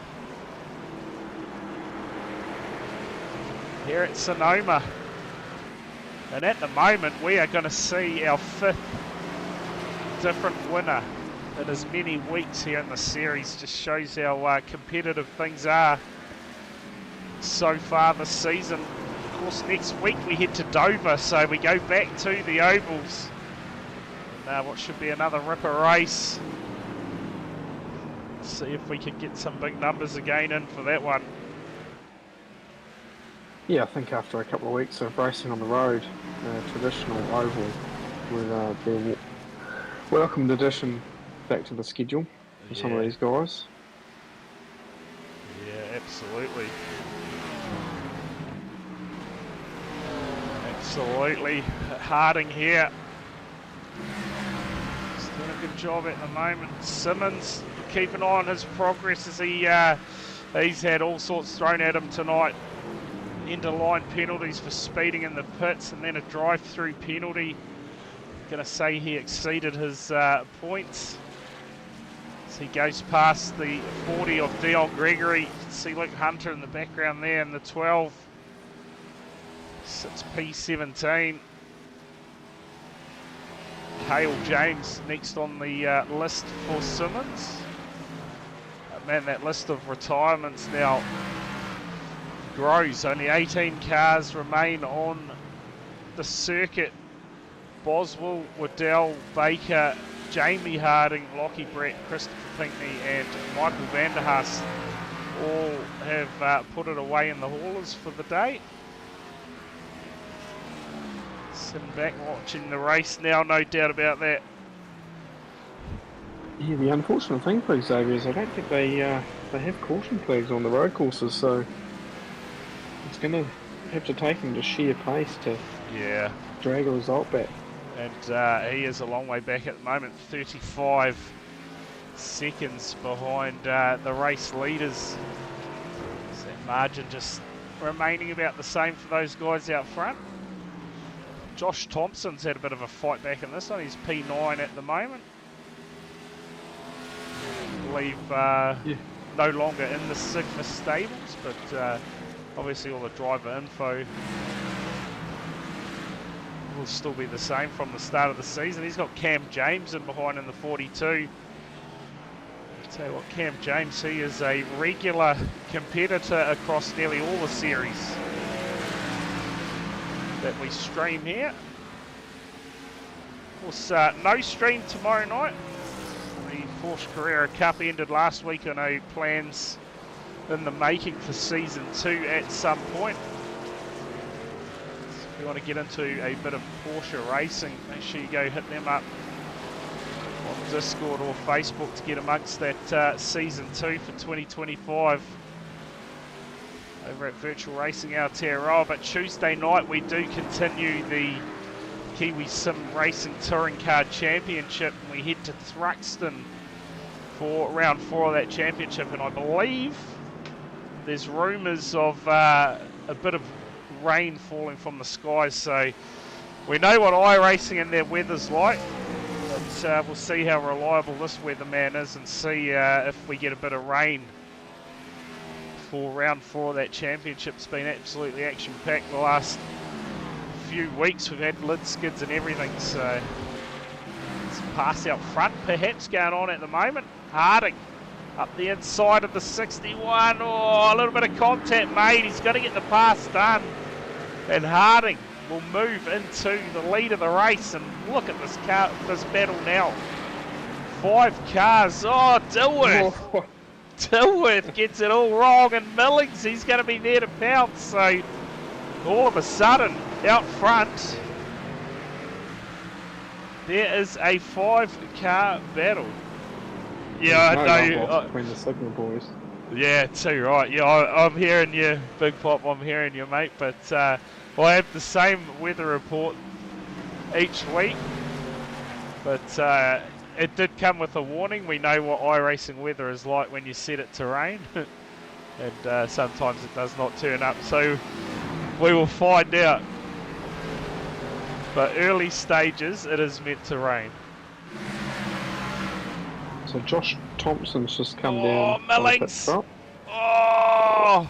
Here at Sonoma. And at the moment we are going to see our 5th different winner in as many weeks here in the series. Just shows how competitive things are so far this season. Of course, next week we head to Dover, so we go back to the ovals. And what should be another ripper race. See if we can get some big numbers again in for that one. Yeah, I think after a couple of weeks of racing on the road, traditional oval will be a welcomed addition back to the schedule for some of these guys. Yeah, absolutely. Absolutely. Harding here. He's doing a good job at the moment. Simmons, keep an eye on his progress as he's had all sorts thrown at him tonight. End-of-line penalties for speeding in the pits and then a drive-through penalty. Going to say he exceeded his points. As he goes past the 40 of Dion Gregory. You can see Luke Hunter in the background there in the 12. 6P17. Hale James next on the list for Simmons. Man, that list of retirements now grows. Only 18 cars remain on the circuit. Boswell, Waddell, Baker, Jamie Harding, Lockie Brett, Christopher Pinckney and Michael Vanderhaas all have put it away in the haulers for the day. Sitting back watching the race now, no doubt about that. Yeah, the unfortunate thing for Xavier is I don't think they have caution flags on the road courses, so it's going to have to take him to sheer pace to drag a result back. And he is a long way back at the moment, 35 seconds behind the race leaders. So that margin just remaining about the same for those guys out front. Josh Thompson's had a bit of a fight back in this one. He's P9 at the moment. I believe no longer in the Sigma stables, but obviously all the driver info will still be the same from the start of the season. He's got Cam James in behind in the 42. I'll tell you what, Cam James, he is a regular competitor across nearly all the series that we stream here. Of course, no stream tomorrow night. The Porsche Carrera Cup ended last week. I know plans in the making for season 2 at some point. So if you want to get into a bit of Porsche racing, make sure you go hit them up on Discord or Facebook to get amongst that season 2 for 2025 over at Virtual Racing Aotearoa. But Tuesday night we do continue the Kiwi Sim Racing Touring Car Championship, and we head to Thruxton for round 4 of that championship. And I believe there's rumours of a bit of rain falling from the skies, so we know what iRacing and their weather's like. But we'll see how reliable this weatherman is and see if we get a bit of rain for round 4 of that championship. It's been absolutely action-packed the last few weeks. We've had lid skids and everything, so it's pass out front perhaps going on at the moment. Harding up the inside of the 61. Oh, a little bit of contact made. He's got to get the pass done, and Harding will move into the lead of the race. And look at this battle now. 5 cars. Oh, Dilworth. Oh. Dilworth gets it all wrong, and Millings, he's going to be there to pounce. So all of a sudden, out front, there is a 5-car battle. Yeah, I know. Between the Sigma boys. Yeah, too right. Yeah, I'm hearing you, Big Pop. I'm hearing you, mate. But I have the same weather report each week. But it did come with a warning. We know what iRacing weather is like when you set it to rain, and sometimes it does not turn up. So we will find out. But early stages, it is meant to rain. So Josh Thompson's just come down. Oh, Millings! Oh,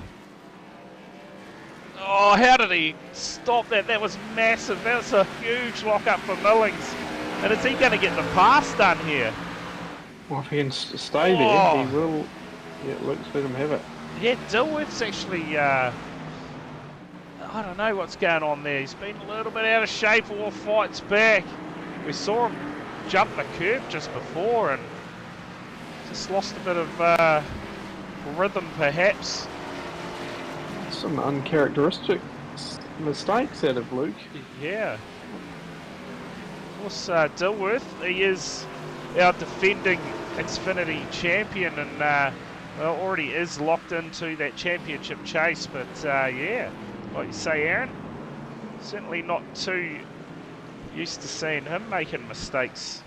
how did he stop that? That was massive. That was a huge lock-up for Millings. And is he going to get the pass done here? Well, if he can stay there, he will. Yeah, Luke's let him have it. Yeah, Dilworth's actually, I don't know what's going on there. He's been a little bit out of shape. All fights back. We saw him jump the curb just before and just lost a bit of rhythm, perhaps. Some uncharacteristic mistakes out of Luke. Yeah. Of course, Dilworth, he is our defending Xfinity champion, and well, already is locked into that championship chase. But yeah, like you say, Aaron, certainly not too used to seeing him making mistakes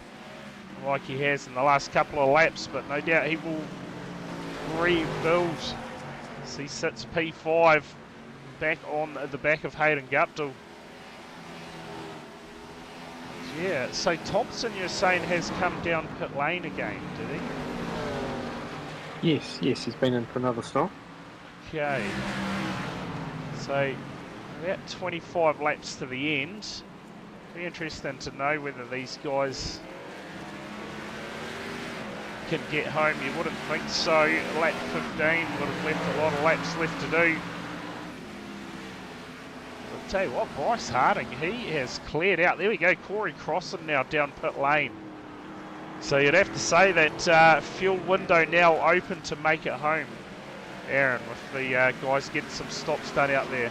like he has in the last couple of laps, but no doubt he will rebuild. So he sits P5 back on the back of Hayden Guptill. Yeah, so Thompson, you're saying, has come down pit lane again, did he? Yes, he's been in for another stop. Okay. So about 25 laps to the end. Be interesting to know whether these guys can get home. You wouldn't think so. Lap 15 would have left a lot of laps left to do. I'll tell you what, Bryce Harding, he has cleared out. There we go, Corey Crossan now down pit lane. So you'd have to say that fuel window now open to make it home, Aaron, with the guys getting some stops done out there.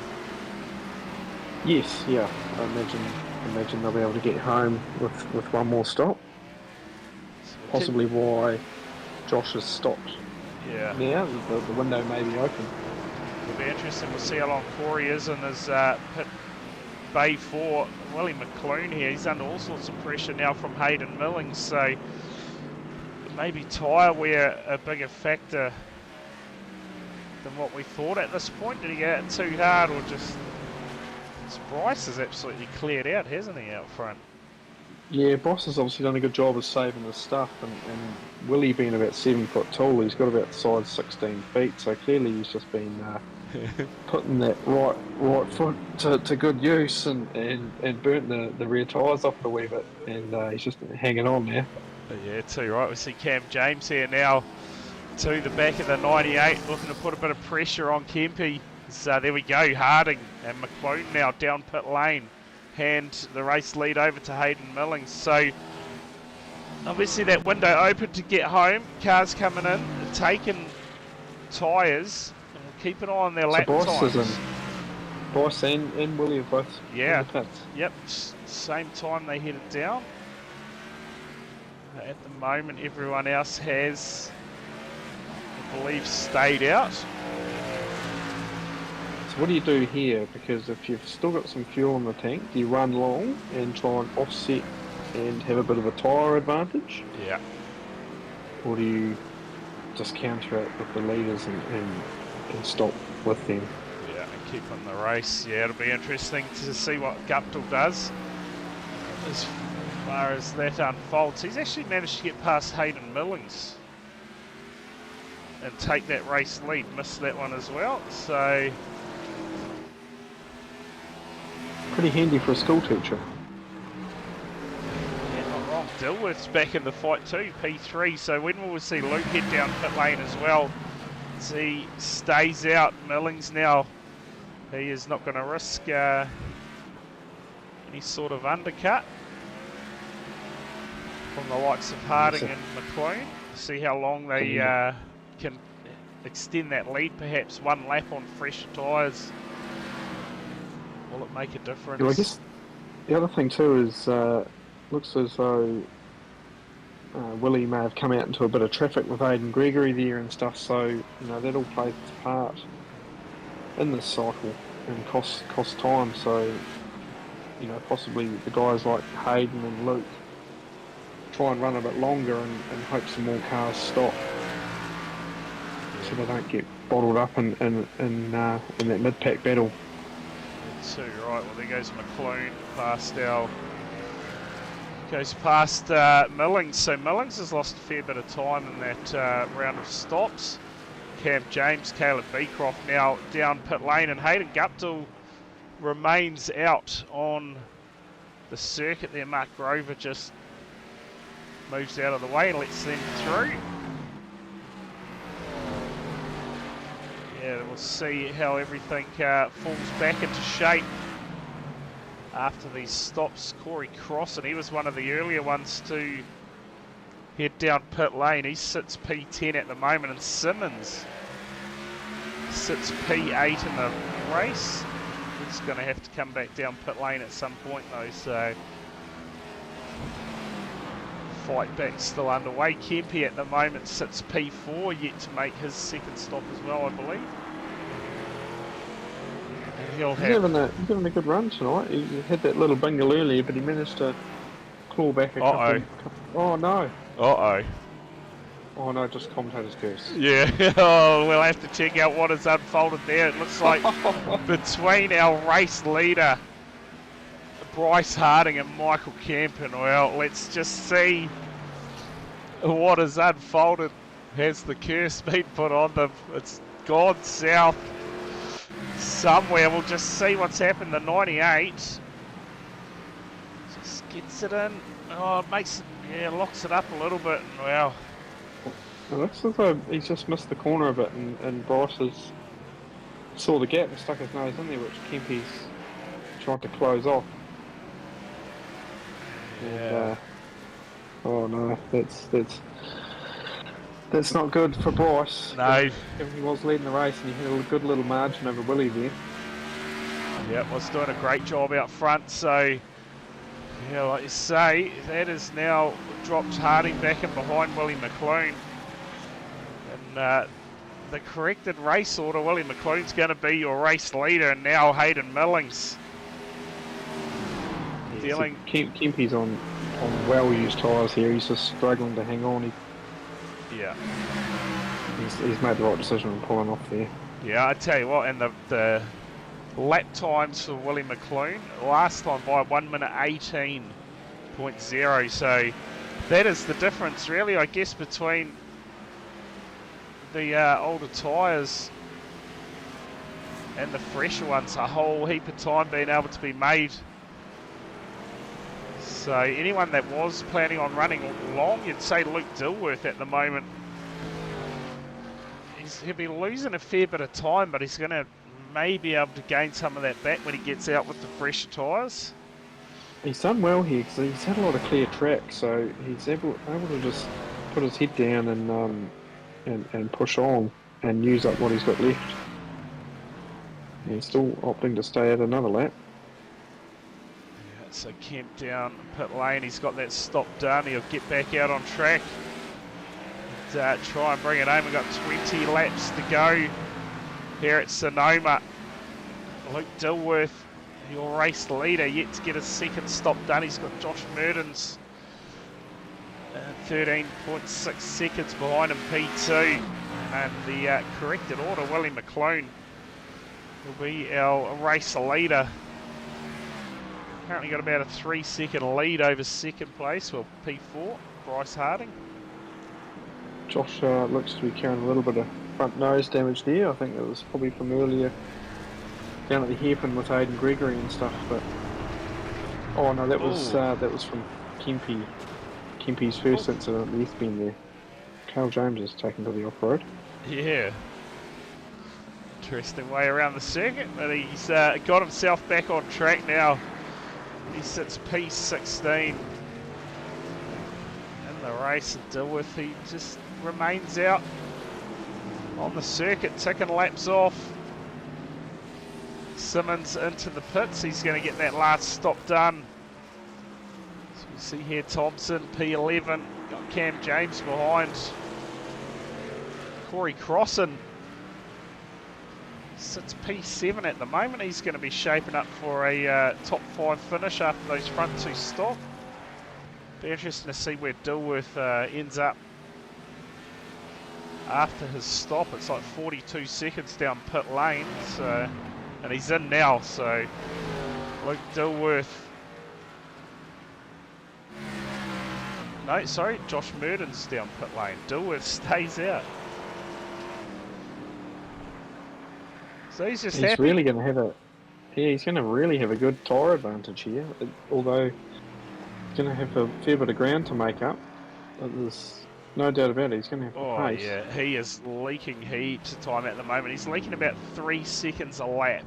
Yes, yeah. I imagine they'll be able to get home with one more stop. Possibly why Josh has stopped. Yeah. Now the window may be open. It'll be interesting. We'll see how long Corey is in his pit bay 4. Willie McClune here, he's under all sorts of pressure now from Hayden Millings, so maybe tyre wear a bigger factor than what we thought at this point. Did he get it too hard, or just Bryce has absolutely cleared out, hasn't he, out front? Yeah, Bryce has obviously done a good job of saving his stuff, and Willie being about 7 foot tall, he's got about the size 16 feet, so clearly he's just been putting that right foot to good use and burnt the rear tyres off it a wee bit, and he's just hanging on there. Yeah, too right. We see Cam James here now to the back of the 98, looking to put a bit of pressure on Kempe. So there we go, Harding and McClune now down pit lane, hand the race lead over to Hayden Millings. So obviously that window open to get home, cars coming in, taking tyres, and we'll keep an eye on their lap times. Bryce and Willie are both in the pits. Yep, same time they headed down. At the moment everyone else has, I believe, stayed out. So what do you do here? Because if you've still got some fuel in the tank, do you run long and try and offset and have a bit of a tyre advantage? Yeah. Or do you just counter it with the leaders and stop with them? Yeah, and keep on the race. Yeah, it'll be interesting to see what Guptill does as far as that unfolds. He's actually managed to get past Hayden Millings and take that race lead. Missed that one as well. So pretty handy for a school teacher. yeah, not wrong. Dilworth's back in the fight too, P3. So when will we see Luke head down pit lane as well? As he stays out, Millings now, he is not going to risk any sort of undercut from the likes of Harding and McLean. See how long they can extend that lead, perhaps one lap on fresh tyres. Will it make a difference? Yeah, I guess the other thing too is looks as though Willie may have come out into a bit of traffic with Aidan Gregory there and stuff, so you know that all plays its part in this cycle and cost time. So you know possibly the guys like Hayden and Luke try and run a bit longer and hope some more cars stop, so they don't get bottled up in that mid-pack battle. Too right. Well, there goes McLean past Millings. So Millings has lost a fair bit of time in that round of stops. Cam James, Caleb Beecroft now down pit lane, and Hayden Guptill remains out on the circuit there. Mark Grover just moves out of the way and lets them through. Yeah, we'll see how everything falls back into shape after these stops. Corey Crossan, he was one of the earlier ones to head down pit lane. He sits P10 at the moment, and Simmons sits P8 in the race. He's going to have to come back down pit lane at some point though, so fight back still underway. Kempe at the moment sits P4, yet to make his second stop as well, I believe. And he's having a good run tonight. He had that little bingle earlier, but he managed to claw back a couple. Oh no! Oh no! Just commentator's curse. Yeah. Oh, we'll have to check out what has unfolded there. It looks like between our race leader Bryce Harding and Michael Campen. Well, let's just see what has unfolded. Has the curse been put on them? It's gone south somewhere. We'll just see what's happened. The 98. So Gets it in. Oh, it makes it, yeah, locks it up a little bit. And wow. It looks as though he's just missed the corner a bit, and Bryce saw the gap and stuck his nose in there, which Kempy's tried to close off. Yeah. And, oh no, that's not good for Bryce. No. He was leading the race, and he had a good little margin over Willie there. Yeah, was doing a great job out front. So, yeah, like you say, that has now dropped Harding back in behind Willie McLean. And the corrected race order, Willie McLean's going to be your race leader, and now Hayden Millings. Yeah, Dealing. So Kempy's on well-used tyres here. He's just struggling to hang on. Yeah. He's made the right decision in pulling off there. Yeah, I tell you what, and the lap times for Willie McLean last time by 1 minute 18.0. So that is the difference, really, I guess, between the older tyres and the fresher ones. A whole heap of time being able to be made. So anyone that was planning on running long, you'd say Luke Dilworth at the moment. He'll be losing a fair bit of time, but he's going to maybe be able to gain some of that back when he gets out with the fresher tyres. He's done well here because he's had a lot of clear track, so he's able to just put his head down and push on and use up what he's got left. And he's still opting to stay at another lap. Yeah, so Kemp down pit lane, he's got that stop done, he'll get back out on track. And, try and bring it home. We've got 20 laps to go here at Sonoma. Luke Dilworth, your race leader, yet to get a second stop done. He's got Josh Murdens 13.6 seconds behind him, P2. And the corrected order, Willie McLean will be our race leader. Currently got about a 3-second lead over second place, well, P4, Bryce Harding. Josh looks to be carrying a little bit of front nose damage there. I think it was probably from earlier down at the hairpin with Aidan Gregory and stuff. But oh no, that was from Kempy's first incident at the East Bend there. Carl James is taken to the off-road. Yeah. Interesting way around the circuit, but he's got himself back on track now. He sits P16 in the race, and Dilworth, he just remains out on the circuit, ticking laps off. Simmons into the pits, he's going to get that last stop done. So we see here Thompson, P11, got Cam James behind. Corey Crossan sits P7 at the moment. He's going to be shaping up for a top 5 finish after those front two stop. Be interesting to see where Dilworth ends up after his stop. It's like 42 seconds down pit lane, so, and he's in now. So Luke Dilworth, no, sorry, Josh Murden's down pit lane. Dilworth stays out. So he's just happy. Really going to have he's going to really have a good tyre advantage here. Although he's going to have a fair bit of ground to make up. There's no doubt about it. He's going to have the pace. Yeah, he is leaking heaps of time at the moment. He's leaking about 3 seconds a lap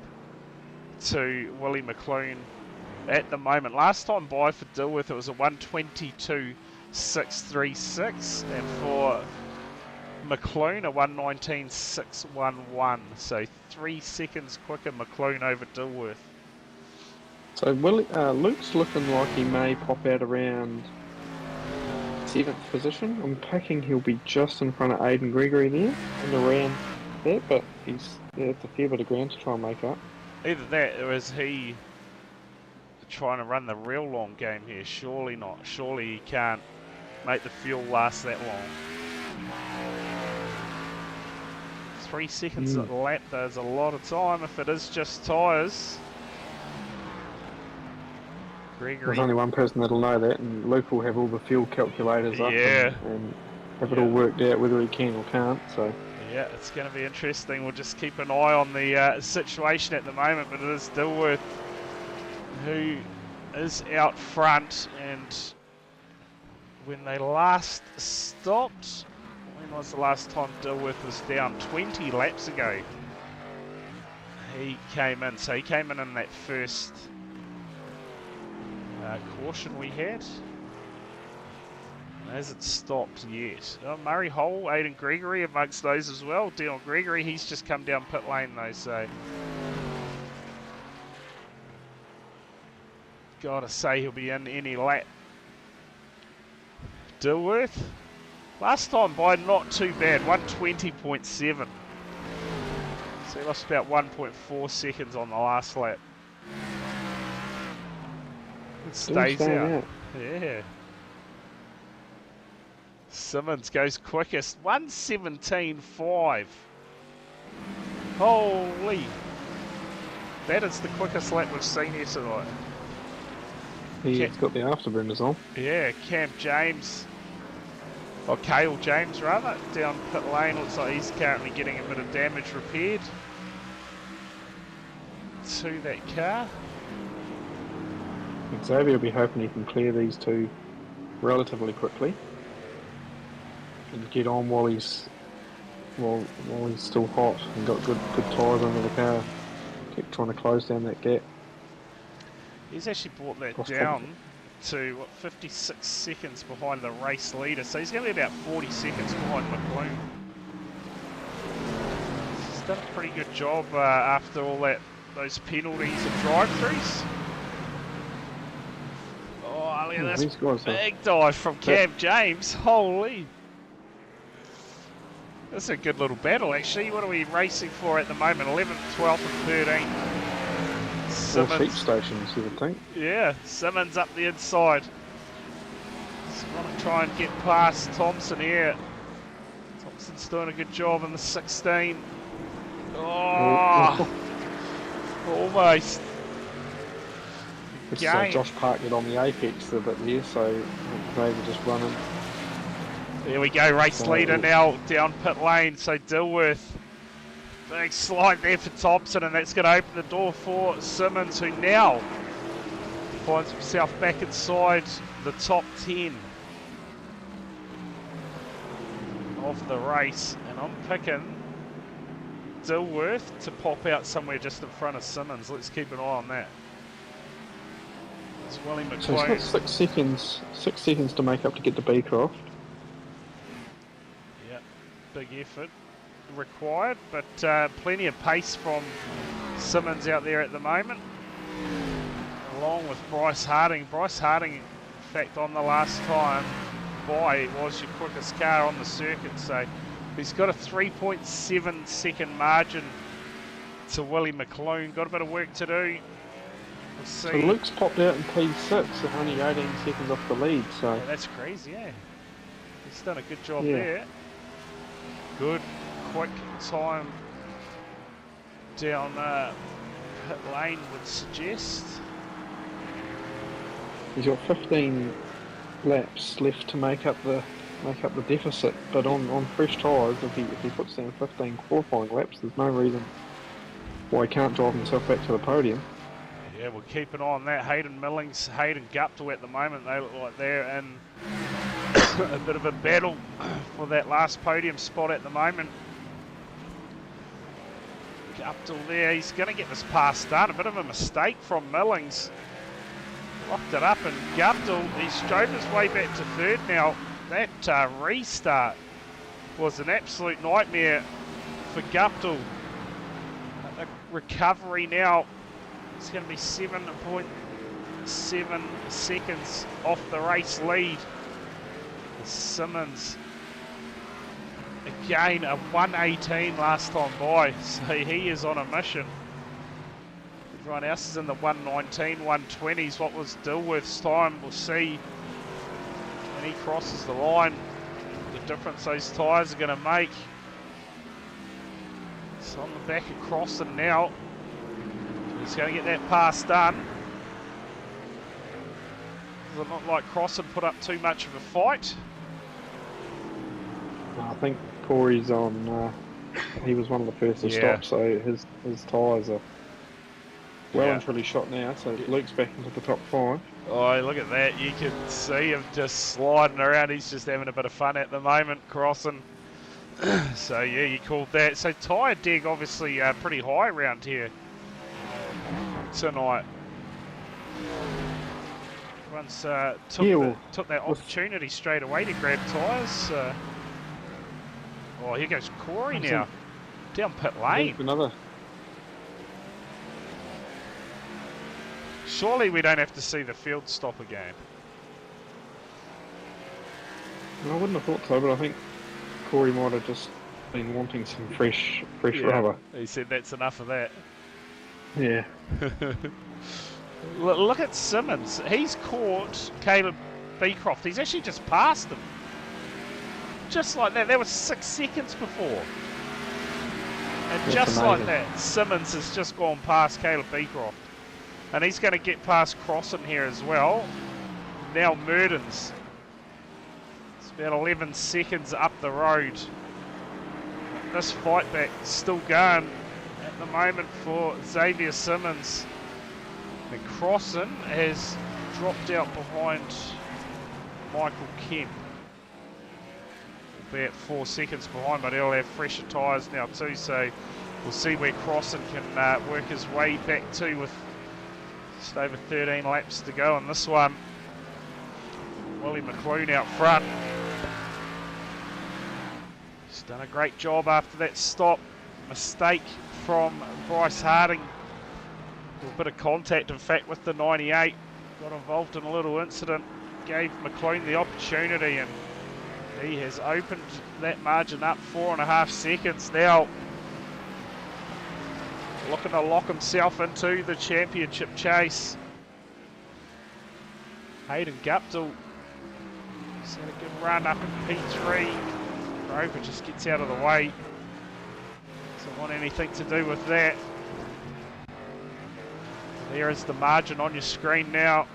to Willie McLean at the moment. Last time by for Dilworth, it was a 1:22.636, and for McLean a 1:19.611. So 3 seconds quicker McLean over Dilworth. So Luke's looking like he may pop out around 7th position. I'm picking he'll be just in front of Aidan Gregory there and around that, but it's a fair bit of ground to try and make up. Either that, or is he trying to run the real long game here? Surely not. Surely he can't make the fuel last that long. 3 seconds a lap, there's a lot of time if it is just tyres. Gregory. There's only one person that'll know that, and Luke will have all the fuel calculators up and have it all worked out whether he can or can't. So yeah, it's going to be interesting. We'll just keep an eye on the situation at the moment, but it is Dilworth who is out front, and when they last stopped, when was the last time Dilworth was down? 20 laps ago. He came in, so he came in that first caution we had. Hasn't stopped yet. Murray Hole, Aidan Gregory amongst those as well. Dion Gregory, he's just come down pit lane though, so gotta say he'll be in any lap. Dilworth, last time by not too bad, 120.7. So he lost about 1.4 seconds on the last lap. It stays out. Yeah. Simmons goes quickest, 1:17.5. Holy. That is the quickest lap we've seen here tonight. He's got the afterburners on. Yeah, Cam James, or Cale James rather, down pit lane. Looks like he's currently getting a bit of damage repaired to that car. Xavier will be hoping he can clear these two relatively quickly and get on while he's still hot and got good tyres under the car. Keep trying to close down that gap. He's actually brought that down to 56 seconds behind the race leader, so he's going to be about 40 seconds behind McClune. He's done a pretty good job after all those penalties and drive-throughs. Oh, look at this big dive from Cam James. Holy. That's a good little battle, actually. What are we racing for at the moment? 11th, 12th, and 13th. Simmons. 4 seat stations, you would think. Yeah, Simmons up the inside. Just want to try and get past Thompson here. Thompson's doing a good job in the 16. Oh, almost. Josh parked it on the apex a bit there, so they were just running. There we go, race leader now down pit lane, so Dilworth. Big slide there for Thompson, and that's going to open the door for Simmons, who now finds himself back inside the top 10 of the race. And I'm picking Dilworth to pop out somewhere just in front of Simmons. Let's keep an eye on that. It's Willie McClune. So it's got 6 seconds to make up to get to Beecroft. Yeah, big effort required, but plenty of pace from Simmons out there at the moment, along with Bryce Harding. Bryce Harding, in fact, on the last time by, was your quickest car on the circuit, so he's got a 3.7 second margin to Willie McClune. Got a bit of work to do. We'll see. So Luke's popped out in P6, only 18 seconds off the lead. So yeah, that's crazy. Yeah, he's done a good job there. Good quick time down pit lane would suggest. He's got 15 laps left to make up the deficit, but on fresh tyres, if he puts down 15 qualifying laps, there's no reason why he can't drive himself back to the podium. Yeah, we'll keep an eye on that. Hayden Millings, Hayden Guptill at the moment, they look like they're in a bit of a battle for that last podium spot at the moment. Guptill there, he's going to get this pass done. A bit of a mistake from Millings. Locked it up, and Guptill, he's drove his way back to third now. That restart was an absolute nightmare for Guptill. A recovery now. It's going to be 7.7 seconds off the race lead. Simmons, again, a 1:18 last time by, so he is on a mission. Everyone else is in the 1:19, 1:20s. What was Dilworth's time? We'll see when he crosses the line the difference those tyres are going to make. It's on the back of Crossan now. He's going to get that pass done. Does it not like Crossan put up too much of a fight? I think Corey's on. He was one of the first to stop, so his tyres are well Yeah. and truly shot now, so Luke's back into the top 5. Oh, look at that. You can see him just sliding around. He's just having a bit of fun at the moment, crossing. So, yeah, you called that. So, tyre deg obviously pretty high around here tonight. Once took that opportunity straight away to grab tyres. Oh, here goes Corey now. Down pit lane. Another. Surely we don't have to see the field stop again. I wouldn't have thought so, but I think Corey might have just been wanting some fresh rubber. He said that's enough of that. Yeah. Look at Simmons. He's caught Caleb Beecroft. He's actually just passed him. Just like that. That was 6 seconds before. And That's just amazing. like that, Simmons has just gone past Caleb Beecroft. And he's going to get past Crossan here as well. Now Murdens. It's about 11 seconds up the road. This fight back is still going at the moment for Xavier Simmons. And Crossan has dropped out behind Michael Kemp. Albeit 4 seconds behind, but he'll have fresher tyres now too, so we'll see where Crossan can work his way back to with just over 13 laps to go on this one. Willie McLoone out front. He's done a great job after that stop. Mistake from Bryce Harding. A bit of contact, in fact, with the 98. Got involved in a little incident. Gave McLoone the opportunity, and he has opened that margin up 4.5 seconds now. Looking to lock himself into the championship chase. Hayden Guptill has had a good run up in P3. Grover just gets out of the way. Doesn't want anything to do with that. There is the margin on your screen now.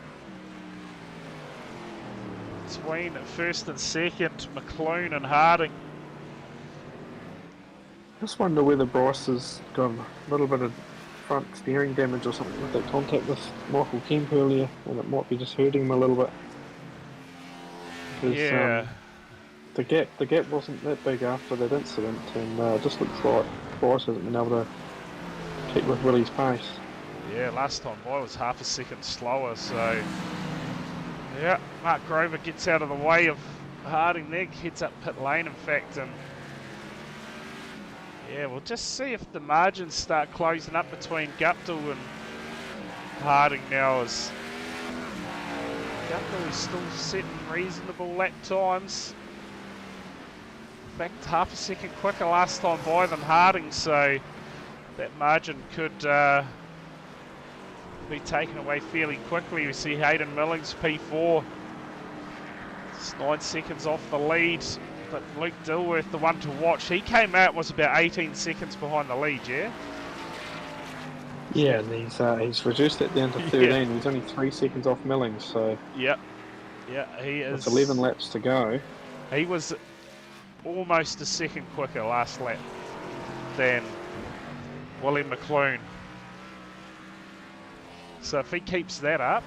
Between first and second, McLoone and Harding. Just wonder whether Bryce has got a little bit of front steering damage or something with that contact with Michael Kemp earlier, and it might be just hurting him a little bit. 'Cause, Yeah. The gap wasn't that big after that incident, and it just looks like Bryce hasn't been able to keep with Willie's pace. Yeah, last time by was half a second slower, so yeah, Mark Grover gets out of the way of Harding there, heads up pit lane in fact, and yeah, we'll just see if the margins start closing up between Guptill and Harding now, as Guptill is still setting reasonable lap times. In fact, half a second quicker last time by than Harding, so that margin could be taken away fairly quickly. We see Hayden Millings P4. It's 9 seconds off the lead, but Luke Dilworth, the one to watch. He came out, was about 18 seconds behind the lead, yeah? Yeah, and he's reduced that down to 13. He's only 3 seconds off Millings, so Yep. Yeah, he is. it's 11 laps to go. He was almost a second quicker last lap than Willie McLoone. So if he keeps that up,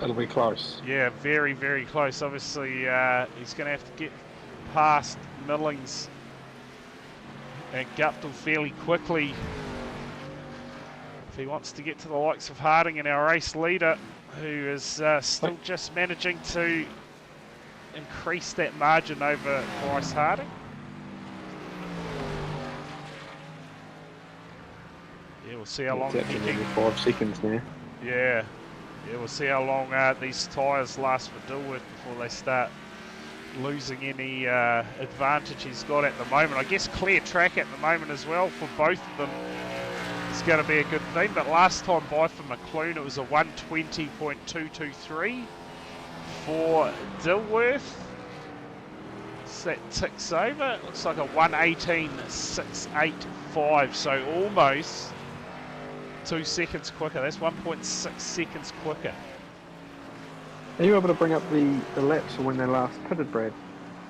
It'll be close. yeah, very, very close. Obviously, he's going to have to get past Millings and Guptill fairly quickly if he wants to get to the likes of Harding and our race leader, who is still just managing to increase that margin over Bryce Harding. Yeah, we'll see how long It's he actually can. 5 seconds now. Yeah, we'll see how long these tyres last for Dilworth before they start losing any advantage he's got at the moment. I guess clear track at the moment as well for both of them is going to be a good thing, but last time by for McLoone it was a 120.223 for Dilworth. So that ticks over, it looks like a 118.685, so almost 2 seconds quicker. That's 1.6 seconds quicker. Are you able to bring up the laps for when they last pitted, Brad?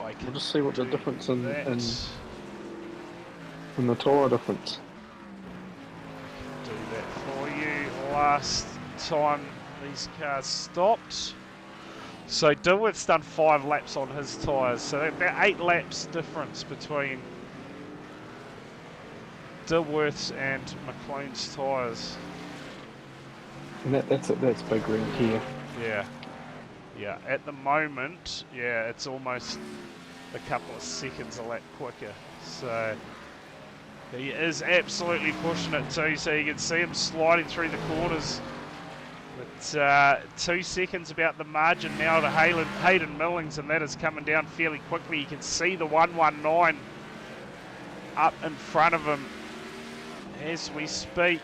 I can We'll just see what the do difference in that. the tyre difference. Do that for last time these cars stopped. So Dilworth's done 5 laps on his tyres, so about 8 laps difference between Dilworth's and McLean's tyres. And that's big ring here. Yeah, yeah. At the moment, yeah, it's almost a couple of seconds a lap quicker. So he is absolutely pushing it too. So you can see him sliding through the corners. But 2 seconds about the margin now to Hayden Millings, and that is coming down fairly quickly. You can see the 119 up in front of him as we speak.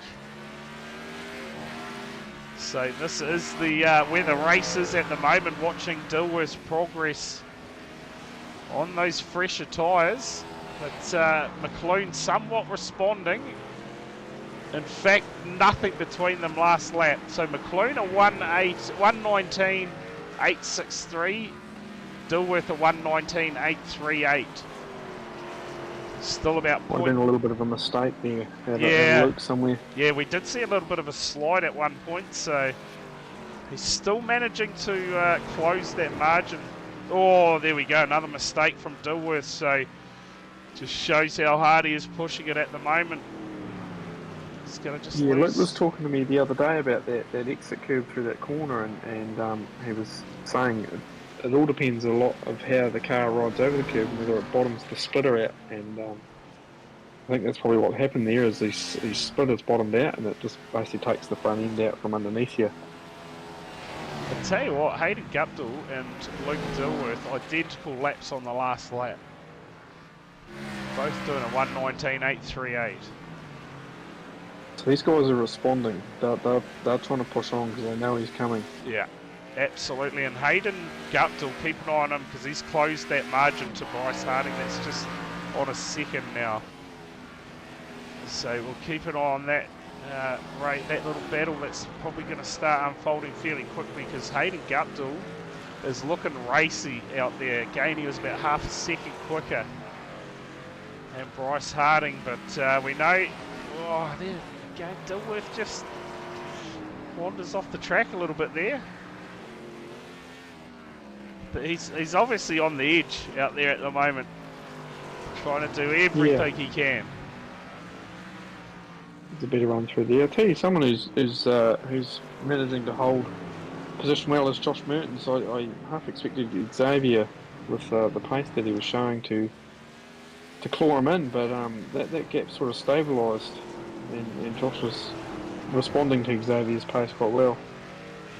So this is the where the race is at the moment, watching Dilworth's progress on those fresher tyres. But McLean somewhat responding. In fact, nothing between them last lap. So McLean a 119.863, Dilworth a 119.838. Still about Might have been a little bit of a mistake there. Yeah. Luke somewhere. Yeah, we did see a little bit of a slide at one point, so he's still managing to close that margin. Oh, there we go, another mistake from Dilworth, so just shows how hard he is pushing it at the moment. He's going to just Yeah, lose. Luke was talking to me the other day about that exit curve through that corner, and he was saying it all depends a lot of how the car rides over the curve and whether it bottoms the splitter out. And I think that's probably what happened there. Is these splitters bottomed out, and it just basically takes the front end out from underneath you. I tell you what, Hayden Guptill and Luke Dilworth, identical laps on the last lap. Both doing a 119.838. So these guys are responding. They're trying to push on because they know he's coming. Yeah, absolutely. And Hayden Guptill, keep an eye on him because he's closed that margin to Bryce Harding. That's just on a second now. So we'll keep an eye on that. That little battle that's probably going to start unfolding fairly quickly because Hayden Guptill is looking racy out there. Again, he was about half a second quicker than Bryce Harding, but we know, oh, there again, Dilworth just wanders off the track a little bit there. But he's obviously on the edge out there at the moment, trying to do everything he can. It's a better run through there. I tell you, someone who's managing to hold position well is Josh Mertens. I half expected Xavier with the pace that he was showing to claw him in, but that gap sort of stabilised, and Josh was responding to Xavier's pace quite well.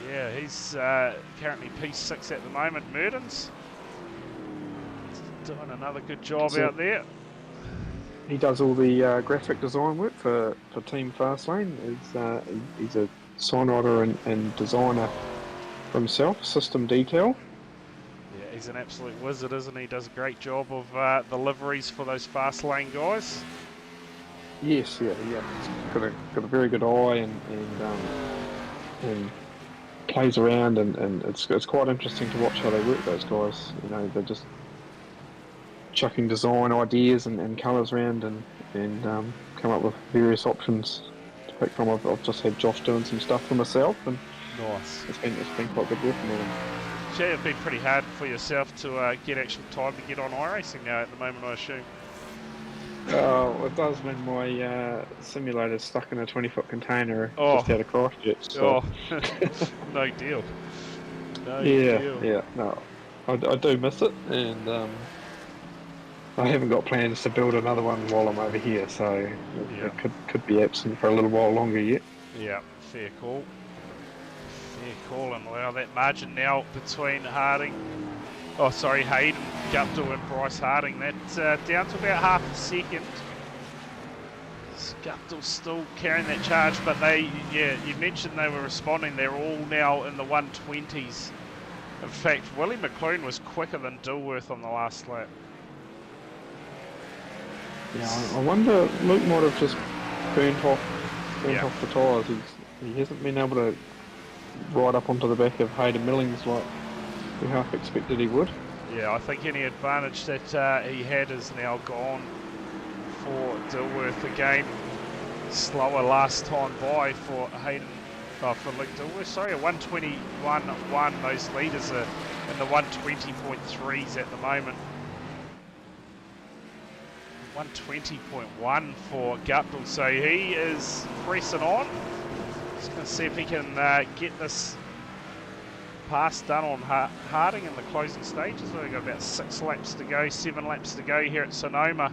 Yeah, he's currently P6 at the moment. Mertens doing another good job out there. He does all the graphic design work for Team Fastlane. He's a sign writer and designer for himself, system detail. Yeah, he's an absolute wizard, isn't he? Does a great job of the liveries for those Fastlane guys. Yes, yeah. He's got a very good eye and plays around, and it's quite interesting to watch how they work, those guys. You know, they're just chucking design ideas and colours around and come up with various options to pick from. I've just had Josh doing some stuff for myself, and Nice. it's been quite good working with him. Gee, it'd be pretty hard for yourself to get actual time to get on iRacing now at the moment, I assume. It does when my simulator's stuck in a 20-foot container just out of Christchurch. So. Oh, no deal. No deal. Yeah, no, I do miss it, and I haven't got plans to build another one while I'm over here, so it could be absent for a little while longer yet. Yeah, fair call. Fair call, and wow, that margin now between Hayden Guptill and Bryce Harding, that's down to about half a second. Guptill's still carrying that charge, but you mentioned they were responding. They're all now in the 120s. In fact, Willie McLean was quicker than Dilworth on the last lap. Yeah, I wonder, Luke might have just burnt off the tyres. He hasn't been able to ride up onto the back of Hayden Millings like we half expected he would. Yeah, I think any advantage that he had is now gone for Dilworth. Again, slower last time by for Hayden Oh, for we're sorry, a 121.1. Those leaders are in the 120.3s at the moment. 120.1 for Guptill, so he is pressing on. Just going to see if he can get this pass done on Harding in the closing stages. We've got about 6 laps to go, 7 laps to go here at Sonoma.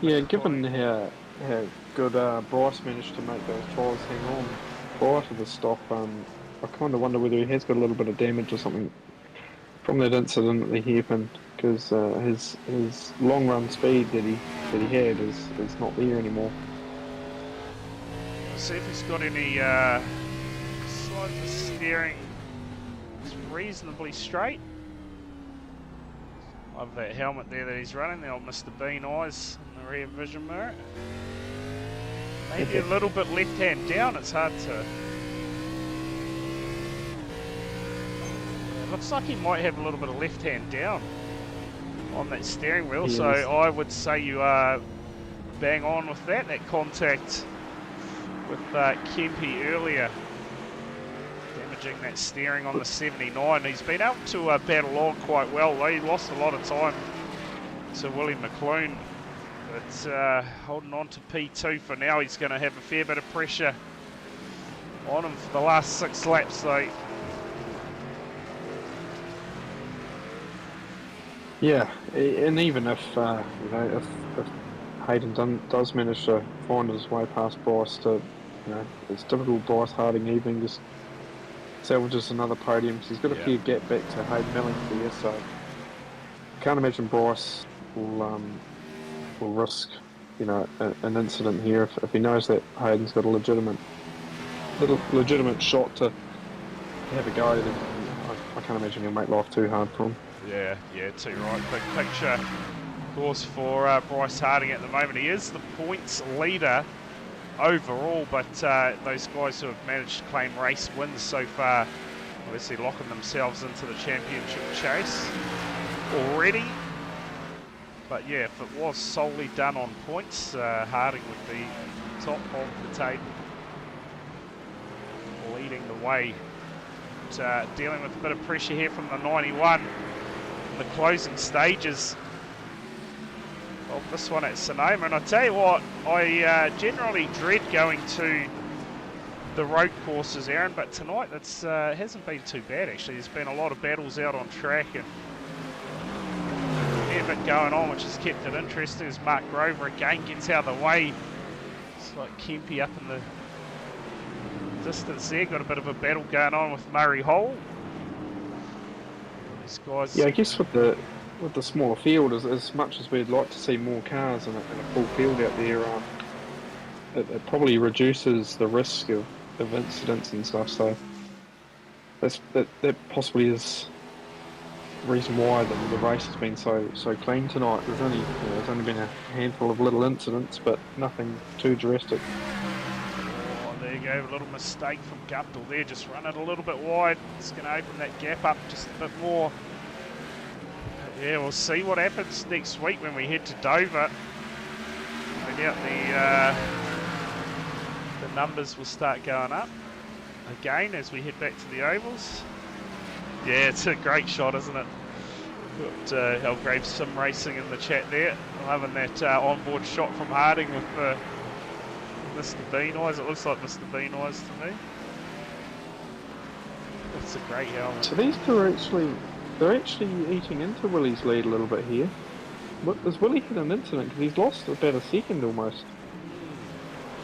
Yeah, given how good Bryce managed to make those tyres hang on prior to the stop, I kind of wonder whether he has got a little bit of damage or something from that incident that happened, because his long run speed that he had is not there anymore. See if he's got any slight steering. It's reasonably straight. Love that helmet there that he's running, the old Mr. Bean eyes in the rear vision mirror. Maybe a little bit left hand down, it's hard to... It looks like he might have a little bit of left hand down on that steering wheel, so I would say you are bang on with that contact with Kempe earlier, damaging that steering on the 79. He's been able to battle on quite well, though. He lost a lot of time to Willie McClune, but holding on to P2 for now. He's going to have a fair bit of pressure on him for the last 6 laps, though. Yeah, and even if if Hayden does manage to find his way past Bryce, to it's difficult. Bryce Harding even just salvages another podium. So he's got a few gap back to Hayden Millington here, so I can't imagine Bryce will risk an incident here if he knows that Hayden's got a legitimate shot to have a go. Then I can't imagine he'll make life too hard for him. Yeah, too right. Big picture, of course, for Bryce Harding at the moment. He is the points leader overall, but those guys who have managed to claim race wins so far, obviously locking themselves into the championship chase already. But yeah, if it was solely done on points, Harding would be top of the table, leading the way. But, dealing with a bit of pressure here from the 91. The closing stages of this one at Sonoma, and I tell you what, I generally dread going to the road courses, Aaron, but tonight it's hasn't been too bad actually. There's been a lot of battles out on track and a fair bit going on, which has kept it interesting as Mark Grover again gets out of the way. It's like Kempe up in the distance there, got a bit of a battle going on with Murray Hole. Guys. Yeah, I guess with the smaller field, as much as we'd like to see more cars and a full field out there, it probably reduces the risk of incidents and stuff. So that possibly is the reason why the race has been so clean tonight. There's only been a handful of little incidents, but nothing too drastic. Oh, there you go, a little mistake from Guptill there, just run it a little bit wide. It's going to open that gap up just a bit more. Yeah, we'll see what happens next week when we head to Dover. No doubt the numbers will start going up again as we head back to the ovals. Yeah, it's a great shot, isn't it? Got Helgrave Sim Racing in the chat there. Loving that onboard shot from Harding with Mr. Bean Eyes. It looks like Mr. Bean Eyes to me. It's a great helmet. So these two are they're actually eating into Willie's lead a little bit here. Has Willie had an incident? Because he's lost about a second almost.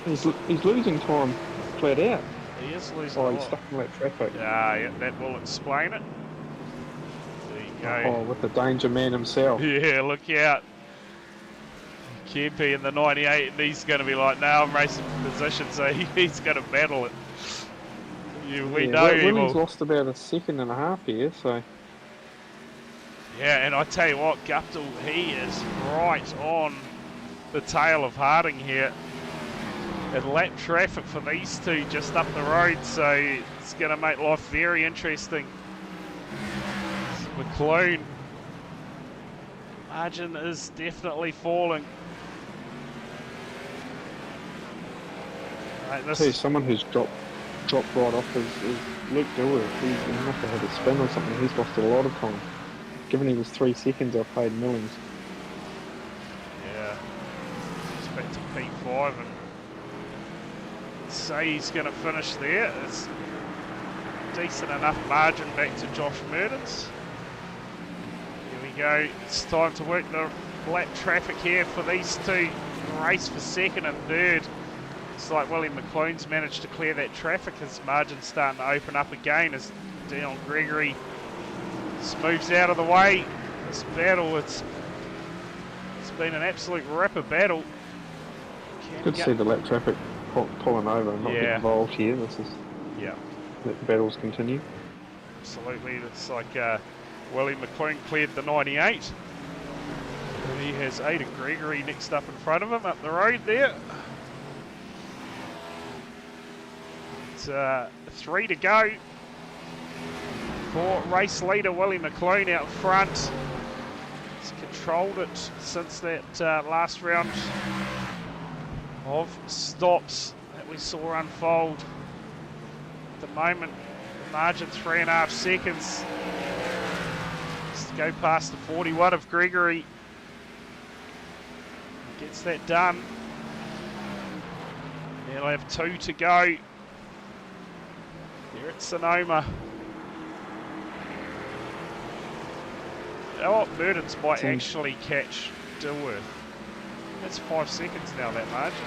He's losing time flat out. He is losing. Oh, he's stuck in that traffic. Yeah, that will explain it. There you go. Oh, with the danger man himself. Yeah, look out. Kempe in the 98, and he's going to be like, no, I'm racing for position, so he's going to battle it. We know he will. Willie's lost about a second and a half here, so... Yeah, and I tell you what, Guptill, he is right on the tail of Harding here. And lap traffic for these two just up the road, so it's going to make life very interesting. McClune. Margin is definitely falling. Mate, Tell you, someone who's dropped right off is Luke Dilworth. He must have had a spin or something. He's lost a lot of time. Given he was 3 seconds, I paid millions. Yeah. He's back to P5 and say he's going to finish there. It's decent enough margin back to Josh Murdens. Here we go. It's time to work the lap traffic here for these two. Race for second and third. It's like Willie McLean's managed to clear that traffic. His margin's starting to open up again as Dion Gregory moves out of the way. This battle, it's been an absolute ripper battle. Good to see the lap traffic pulling over and not getting involved here. This is let the battles continue. Absolutely, it's like Willie McLean cleared the 98. And he has Aidan Gregory next up in front of him up the road there. It's 3 to go for race leader Willie McLean out front. He's controlled it since that last round of stops that we saw unfold. At the moment, the margin 3.5 seconds. Just to go past the 41 of Gregory. Gets that done. They'll have 2 to go. Here at Sonoma. Oh, Murdens might actually catch Dilworth. That's 5 seconds now, that margin.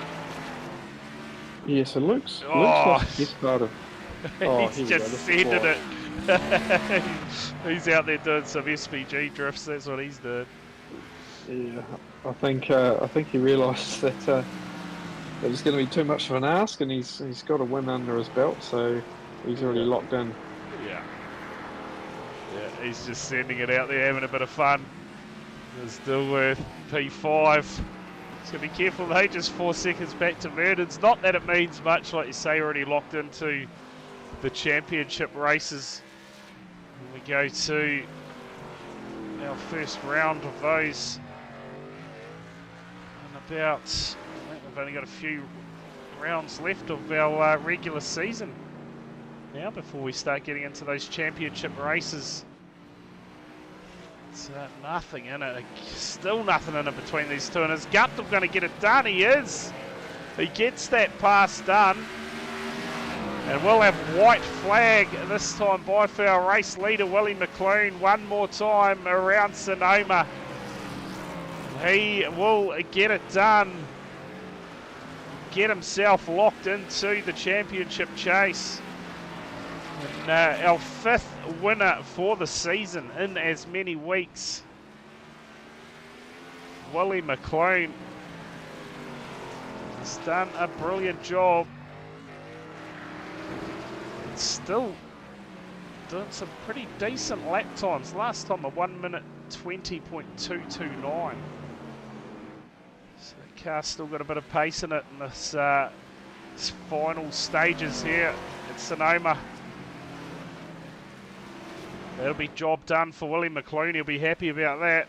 Yes, it looks like he's part of. He's just sending it. He's out there doing some SPG drifts. That's what he's doing. Yeah, I think he realised that it was going to be too much of an ask, and he's got a win under his belt, so he's already locked in. Yeah, he's just sending it out there, having a bit of fun. There's Dilworth, P5. He's going to be careful though, just 4 seconds back to Murdens. Not that it means much, like you say, already locked into the championship races. And we go to our first round of those. And about, I think we've only got a few rounds left of our regular season now before we start getting into those championship races. It's nothing in it, still nothing in it between these two, and is Guptill going to get it done? He is. He gets that pass done, and we'll have white flag this time by for our race leader Willie McLean one more time around Sonoma. He will get it done, get himself locked into the championship chase. And our 5th winner for the season in as many weeks. Willie McLean has done a brilliant job. It's still doing some pretty decent lap times. Last time a 1 minute 20.229. So the car's still got a bit of pace in it in this final stages here at Sonoma. That'll be job done for Willie McLean. He'll be happy about that.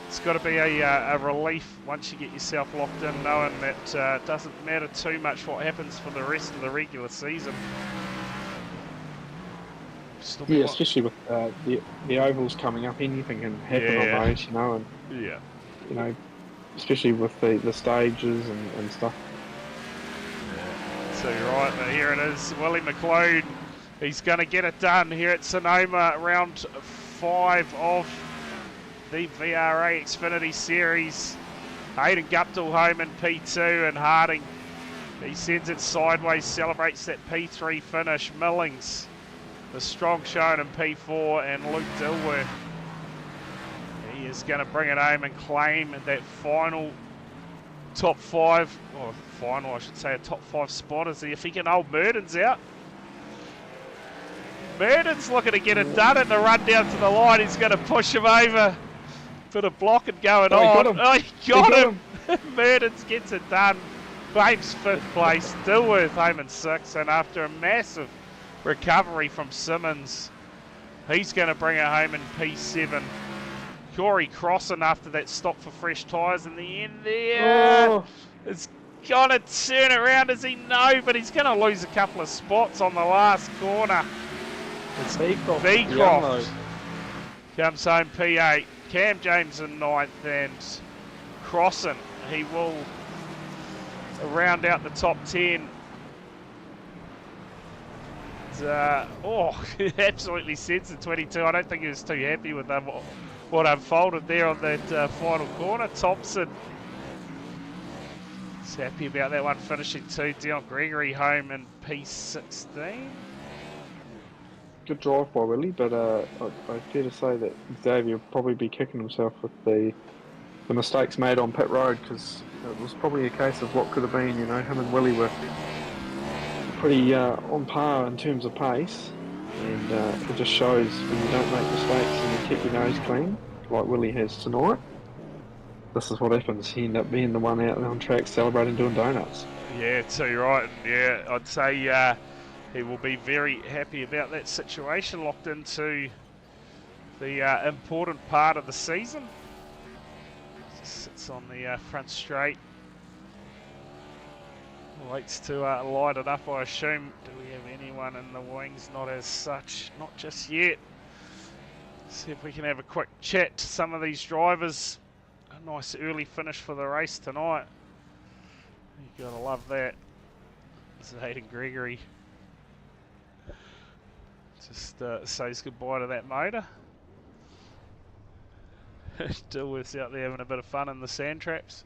It's got to be a relief once you get yourself locked in, knowing that doesn't matter too much what happens for the rest of the regular season. Yeah, especially with the ovals coming up, anything can happen on those, you know, and you know, especially with the stages and stuff. So you're right, but here it is, Willie McLean. He's going to get it done here at Sonoma, round 5 of the VRA Xfinity Series. Aidan Guptill home in P2, and Harding, he sends it sideways, celebrates that P3 finish. Millings, the strong showing in P4, and Luke Dilworth, he is going to bring it home and claim that final top 5, or final I should say, a top 5 spot, as if he can hold Murdens out. Murdens looking to get it done in the run down to the line. He's going to push him over. Bit of blocking going on. He got him. Murdens gets it done. Claims 5th place. Dilworth home in 6th. And after a massive recovery from Simmons, he's going to bring it home in P7. Corey crossing after that stop for fresh tyres in the end there. It's gonna turn it around? Does he? No, but he's gonna lose a couple of spots on the last corner. It's Beecroft. Beecroft comes home P8. Cam James in 9th and Crossan. He will round out the top 10. Absolutely censored 22. I don't think he was too happy with what unfolded there on that final corner. Thompson is happy about that one, finishing 2. Dion Gregory home in P16. Good drive by Willie, but I fear to say that Xavier will probably be kicking himself with the mistakes made on pit road, because it was probably a case of what could have been. Him and Willie were pretty on par in terms of pace, and it just shows when you don't make mistakes and you keep your nose clean, like Willie has tonight. This is what happens. He ended up being the one out on track celebrating, doing donuts. Yeah, so you're right. Yeah, I'd say he will be very happy about that situation, locked into the important part of the season. Just sits on the front straight. Waits to light it up, I assume. Do we have anyone in the wings? Not as such. Not just yet. See if we can have a quick chat to some of these drivers. A nice early finish for the race tonight. You gotta love that. This is Hayden Gregory. Just says goodbye to that motor. Dilworth's out there having a bit of fun in the sand traps.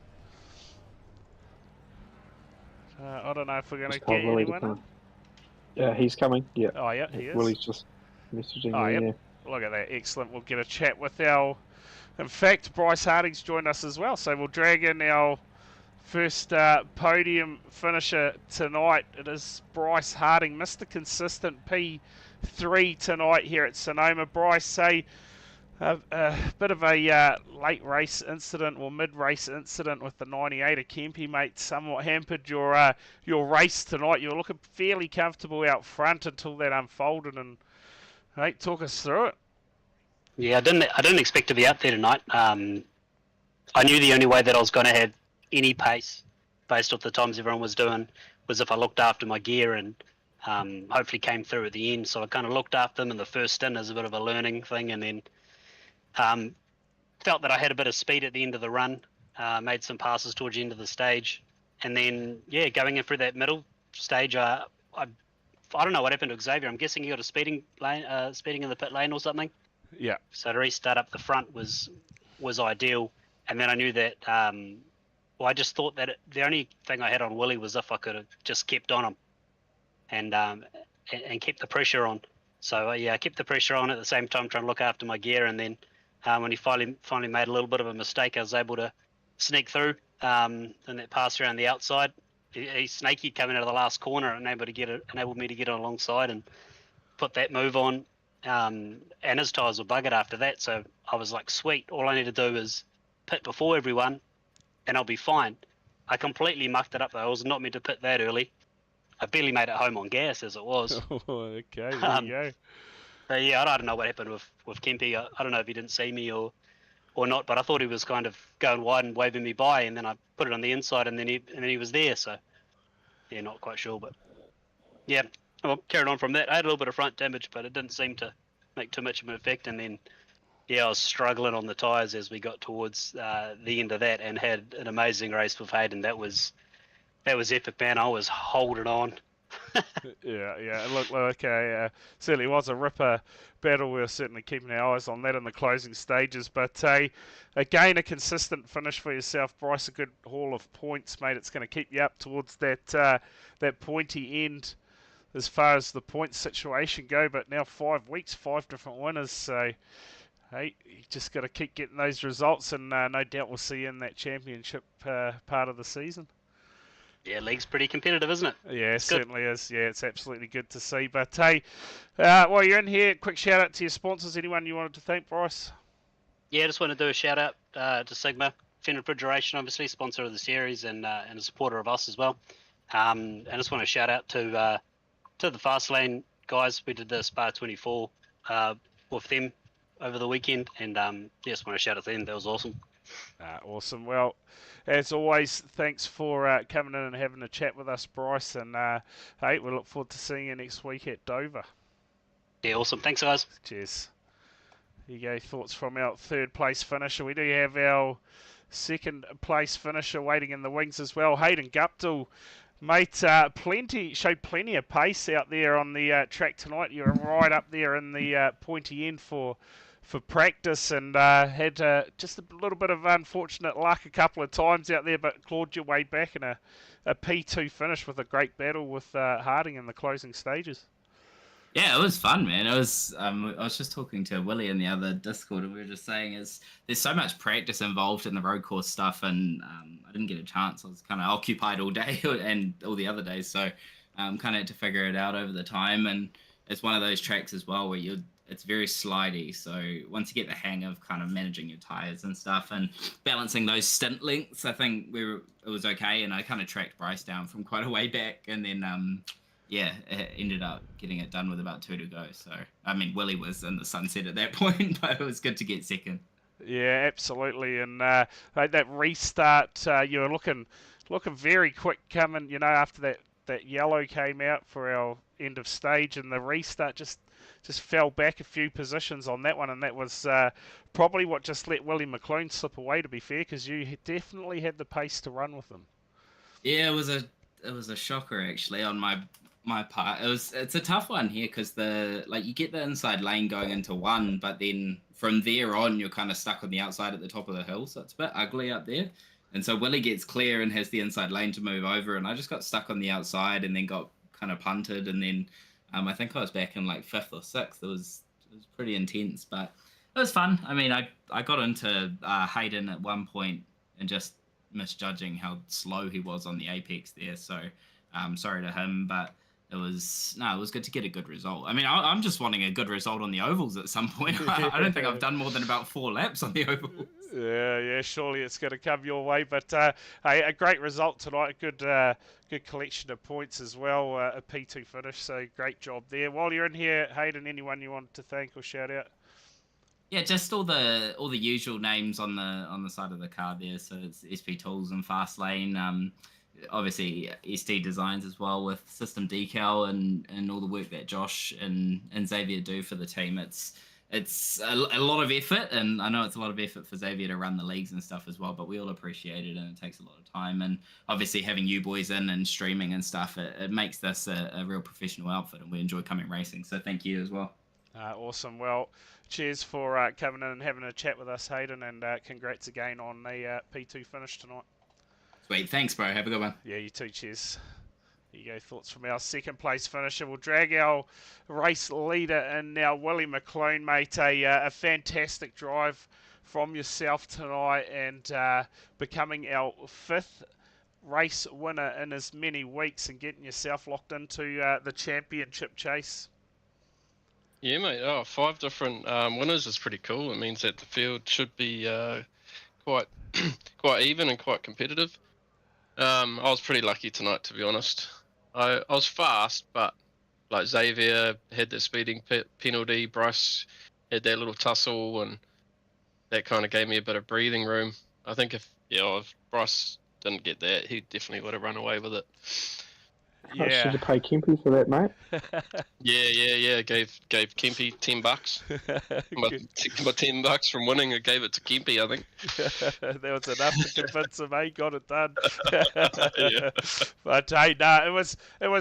I don't know if we're going to get anyone in. Yeah, he's coming. Yeah. Oh, yeah, he is. Willie's just messaging Oh, me. yep. Look at that. Excellent. We'll get a chat with our... In fact, Bryce Harding's joined us as well. So we'll drag in our first podium finisher tonight. It is Bryce Harding, Mr. Consistent P3 tonight here at Sonoma. Bryce, say... A bit of a late race incident or mid-race incident with the 98 of Kempe, mate, somewhat hampered your race tonight. You were looking fairly comfortable out front until that unfolded, and mate, talk us through it. Yeah, I didn't expect to be up there tonight. I knew the only way that I was going to have any pace based off the times everyone was doing was if I looked after my gear and hopefully came through at the end. So I kind of looked after them in the first stint as a bit of a learning thing, and then felt that I had a bit of speed at the end of the run, made some passes towards the end of the stage, and then going in through that middle stage, I don't know what happened to Xavier. I'm guessing he got a speeding in the pit lane or something. Yeah. So to restart up the front was ideal, and then I knew that. I just thought that the only thing I had on Willie was if I could have just kept on him, and kept the pressure on. So I kept the pressure on at the same time, trying to look after my gear, and then when he finally made a little bit of a mistake, I was able to sneak through in that pass around the outside. He snaky coming out of the last corner and enabled me to get on alongside and put that move on. And his tyres were buggered after that, so I was like, sweet, all I need to do is pit before everyone and I'll be fine. I completely mucked it up though. I was not meant to pit that early. I barely made it home on gas as it was. Okay, there you go. But yeah, I don't know what happened with Kempe. I don't know if he didn't see me or not, but I thought he was kind of going wide and waving me by, and then I put it on the inside, and then he was there. So yeah, not quite sure, but yeah, well, carried on from that. I had a little bit of front damage, but it didn't seem to make too much of an effect. And then I was struggling on the tyres as we got towards the end of that, and had an amazing race with Hayden. That was epic, man. I was holding on. Yeah. Look, okay. Certainly was a ripper battle. We were certainly keeping our eyes on that in the closing stages. But again, a consistent finish for yourself, Bryce. A good haul of points, mate. It's going to keep you up towards that pointy end as far as the points situation go. But now 5 weeks, 5 different winners. So hey, you just got to keep getting those results, and no doubt we'll see you in that championship part of the season. Yeah, league's pretty competitive, isn't it? Yeah, it certainly is. Yeah, it's absolutely good to see. But hey, while you're in here, quick shout out to your sponsors. Anyone you wanted to thank, Bryce? Yeah, I just want to do a shout out to Sigma, Fenn Refridgeration, obviously sponsor of the series and a supporter of us as well. And I just want to shout out to the Fastlane guys. We did the Spa 24 with them over the weekend, and just want to shout out to them. That was awesome. Awesome. Well, as always, thanks for coming in and having a chat with us, Bryce. And hey, we look forward to seeing you next week at Dover. Yeah, awesome. Thanks, guys. Cheers. Here you go, thoughts from our third place finisher. We do have our second place finisher waiting in the wings as well. Hayden Guptill, mate, showed plenty of pace out there on the track tonight. You were right up there in the pointy end for practice, and had just a little bit of unfortunate luck a couple of times out there, but clawed your way back in a P2 finish with a great battle with Harding in the closing stages. Yeah, it was fun, man. It was. I was just talking to Willie in the other Discord, and we were just saying there's so much practice involved in the road course stuff, and I didn't get a chance. I was kind of occupied all day and all the other days, so kind of had to figure it out over the time. And it's one of those tracks as well where it's very slidey. So once you get the hang of kind of managing your tires and stuff and balancing those stint lengths, I think it was okay. And I kind of tracked Bryce down from quite a way back, and then. Yeah, it ended up getting it done with about 2 to go. So, I mean, Willie was in the sunset at that point, but it was good to get second. Yeah, absolutely. And that restart, you were looking very quick coming, after that yellow came out for our end of stage, and the restart just fell back a few positions on that one, and that was probably what just let Willie McClone slip away, to be fair, because you definitely had the pace to run with them. Yeah, it was a shocker actually on my part. It's a tough one here because you get the inside lane going into one, but then from there on you're kind of stuck on the outside at the top of the hill, so it's a bit ugly up there. And so Willie gets clear and has the inside lane to move over, and I just got stuck on the outside and then got kind of punted, and then I think I was back in like 5th or 6th. It was pretty intense, but it was fun. I mean, I got into Hayden at one point and just misjudging how slow he was on the apex there, so sorry to him, but it was good to get a good result. I mean, I'm just wanting a good result on the ovals at some point. I don't think I've done more than about 4 laps on the ovals. Yeah, surely it's going to come your way. But hey, a great result tonight. Good collection of points as well. A P2 finish, so great job there. While you're in here, Hayden, anyone you want to thank or shout out? Yeah, just all the usual names on the side of the car there. So it's SP Tools and Fastlane. Obviously ST Designs as well with System Decal and all the work that Josh and Xavier do for the team. It's a lot of effort, and I know it's a lot of effort for Xavier to run the leagues and stuff as well, but we all appreciate it, and it takes a lot of time. And obviously having you boys in and streaming and stuff, it makes this a real professional outfit, and we enjoy coming racing. So thank you as well. Awesome. Well, cheers for coming in and having a chat with us, Hayden, and congrats again on the P2 finish tonight. Sweet. Thanks, bro. Have a good one. Yeah, you too. Cheers. There you go. Thoughts from our second place finisher. We'll drag our race leader in now, Willie McClone, mate. A fantastic drive from yourself tonight, and becoming our 5th race winner in as many weeks, and getting yourself locked into the championship chase. Yeah, mate. 5 different winners is pretty cool. It means that the field should be quite even and quite competitive. I was pretty lucky tonight, to be honest. I was fast, but like Xavier had that speeding penalty, Bryce had that little tussle, and that kind of gave me a bit of breathing room. I think if Bryce didn't get that, he definitely would have run away with it. I should have paid Kempy for that, mate. Yeah. Gave Kempy $10. my $10 from winning, I gave it to Kempy, I think. There was enough to convince him. He got it done. Yeah. But hey, no, it was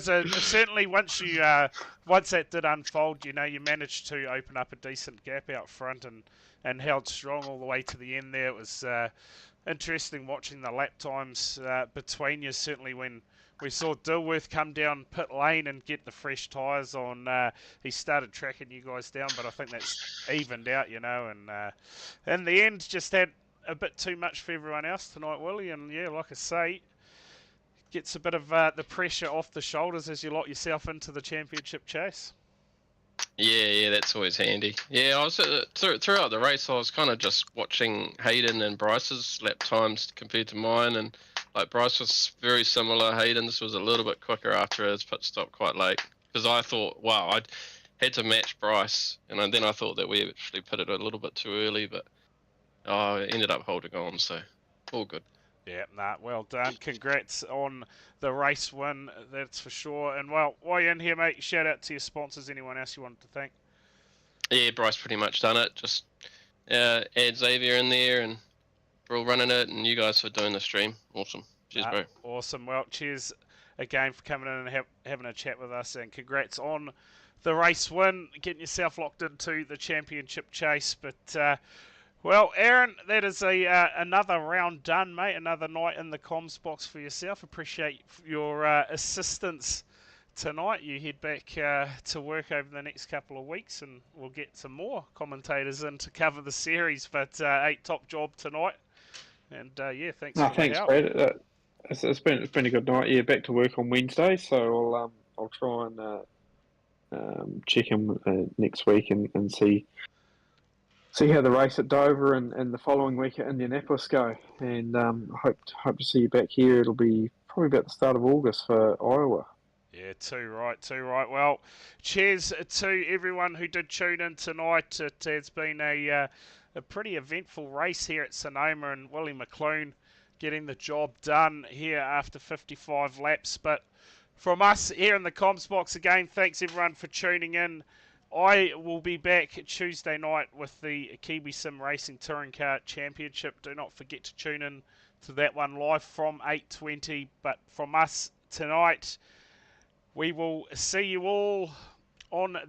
certainly once that did unfold, you managed to open up a decent gap out front and held strong all the way to the end there. It was interesting watching the lap times between you. Certainly when we saw Dilworth come down pit lane and get the fresh tyres on, he started tracking you guys down, but I think that's evened out, and in the end just had a bit too much for everyone else tonight, Willie, and yeah, like I say, gets a bit of the pressure off the shoulders as you lock yourself into the championship chase. Yeah, that's always handy. Yeah, I was throughout the race, I was kind of just watching Hayden and Bryce's lap times compared to mine, and like Bryce was very similar. Hayden's was a little bit quicker after his pit stop quite late, because I thought, wow, I had to match Bryce, and then I thought that we actually pitted a little bit too early, but I ended up holding on, so all good. Yeah, nah, well done. Congrats on the race win, that's for sure. And well, while you're in here, mate, shout out to your sponsors. Anyone else you wanted to thank? Yeah, Bryce pretty much done it. Just add Xavier in there, and we're all running it, and you guys for doing the stream. Awesome. Cheers, Nah, bro. awesome. Well, cheers again for coming in and having a chat with us, and congrats on the race win, getting yourself locked into the championship chase. But well, Aaron, that is another round done, mate. Another night in the comms box for yourself. Appreciate your assistance tonight. You head back to work over the next couple of weeks, and we'll get some more commentators in to cover the series. But hey, top job tonight. And yeah, thanks No, for the thanks, help. Brad. It's been a good night. Yeah, back to work on Wednesday, so I'll try and check in next week and see how the race at Dover and the following week at Indianapolis go. And hope to see you back here. It'll be probably about the start of August for Iowa. Yeah, too right. Well, cheers to everyone who did tune in tonight. It has been a pretty eventful race here at Sonoma, and Willie McClune getting the job done here after 55 laps. But from us here in the comms box again, thanks everyone for tuning in. I will be back Tuesday night with the Kiwi Sim Racing Touring Car Championship. Do not forget to tune in to that one live from 8:20. But from us tonight, we will see you all on the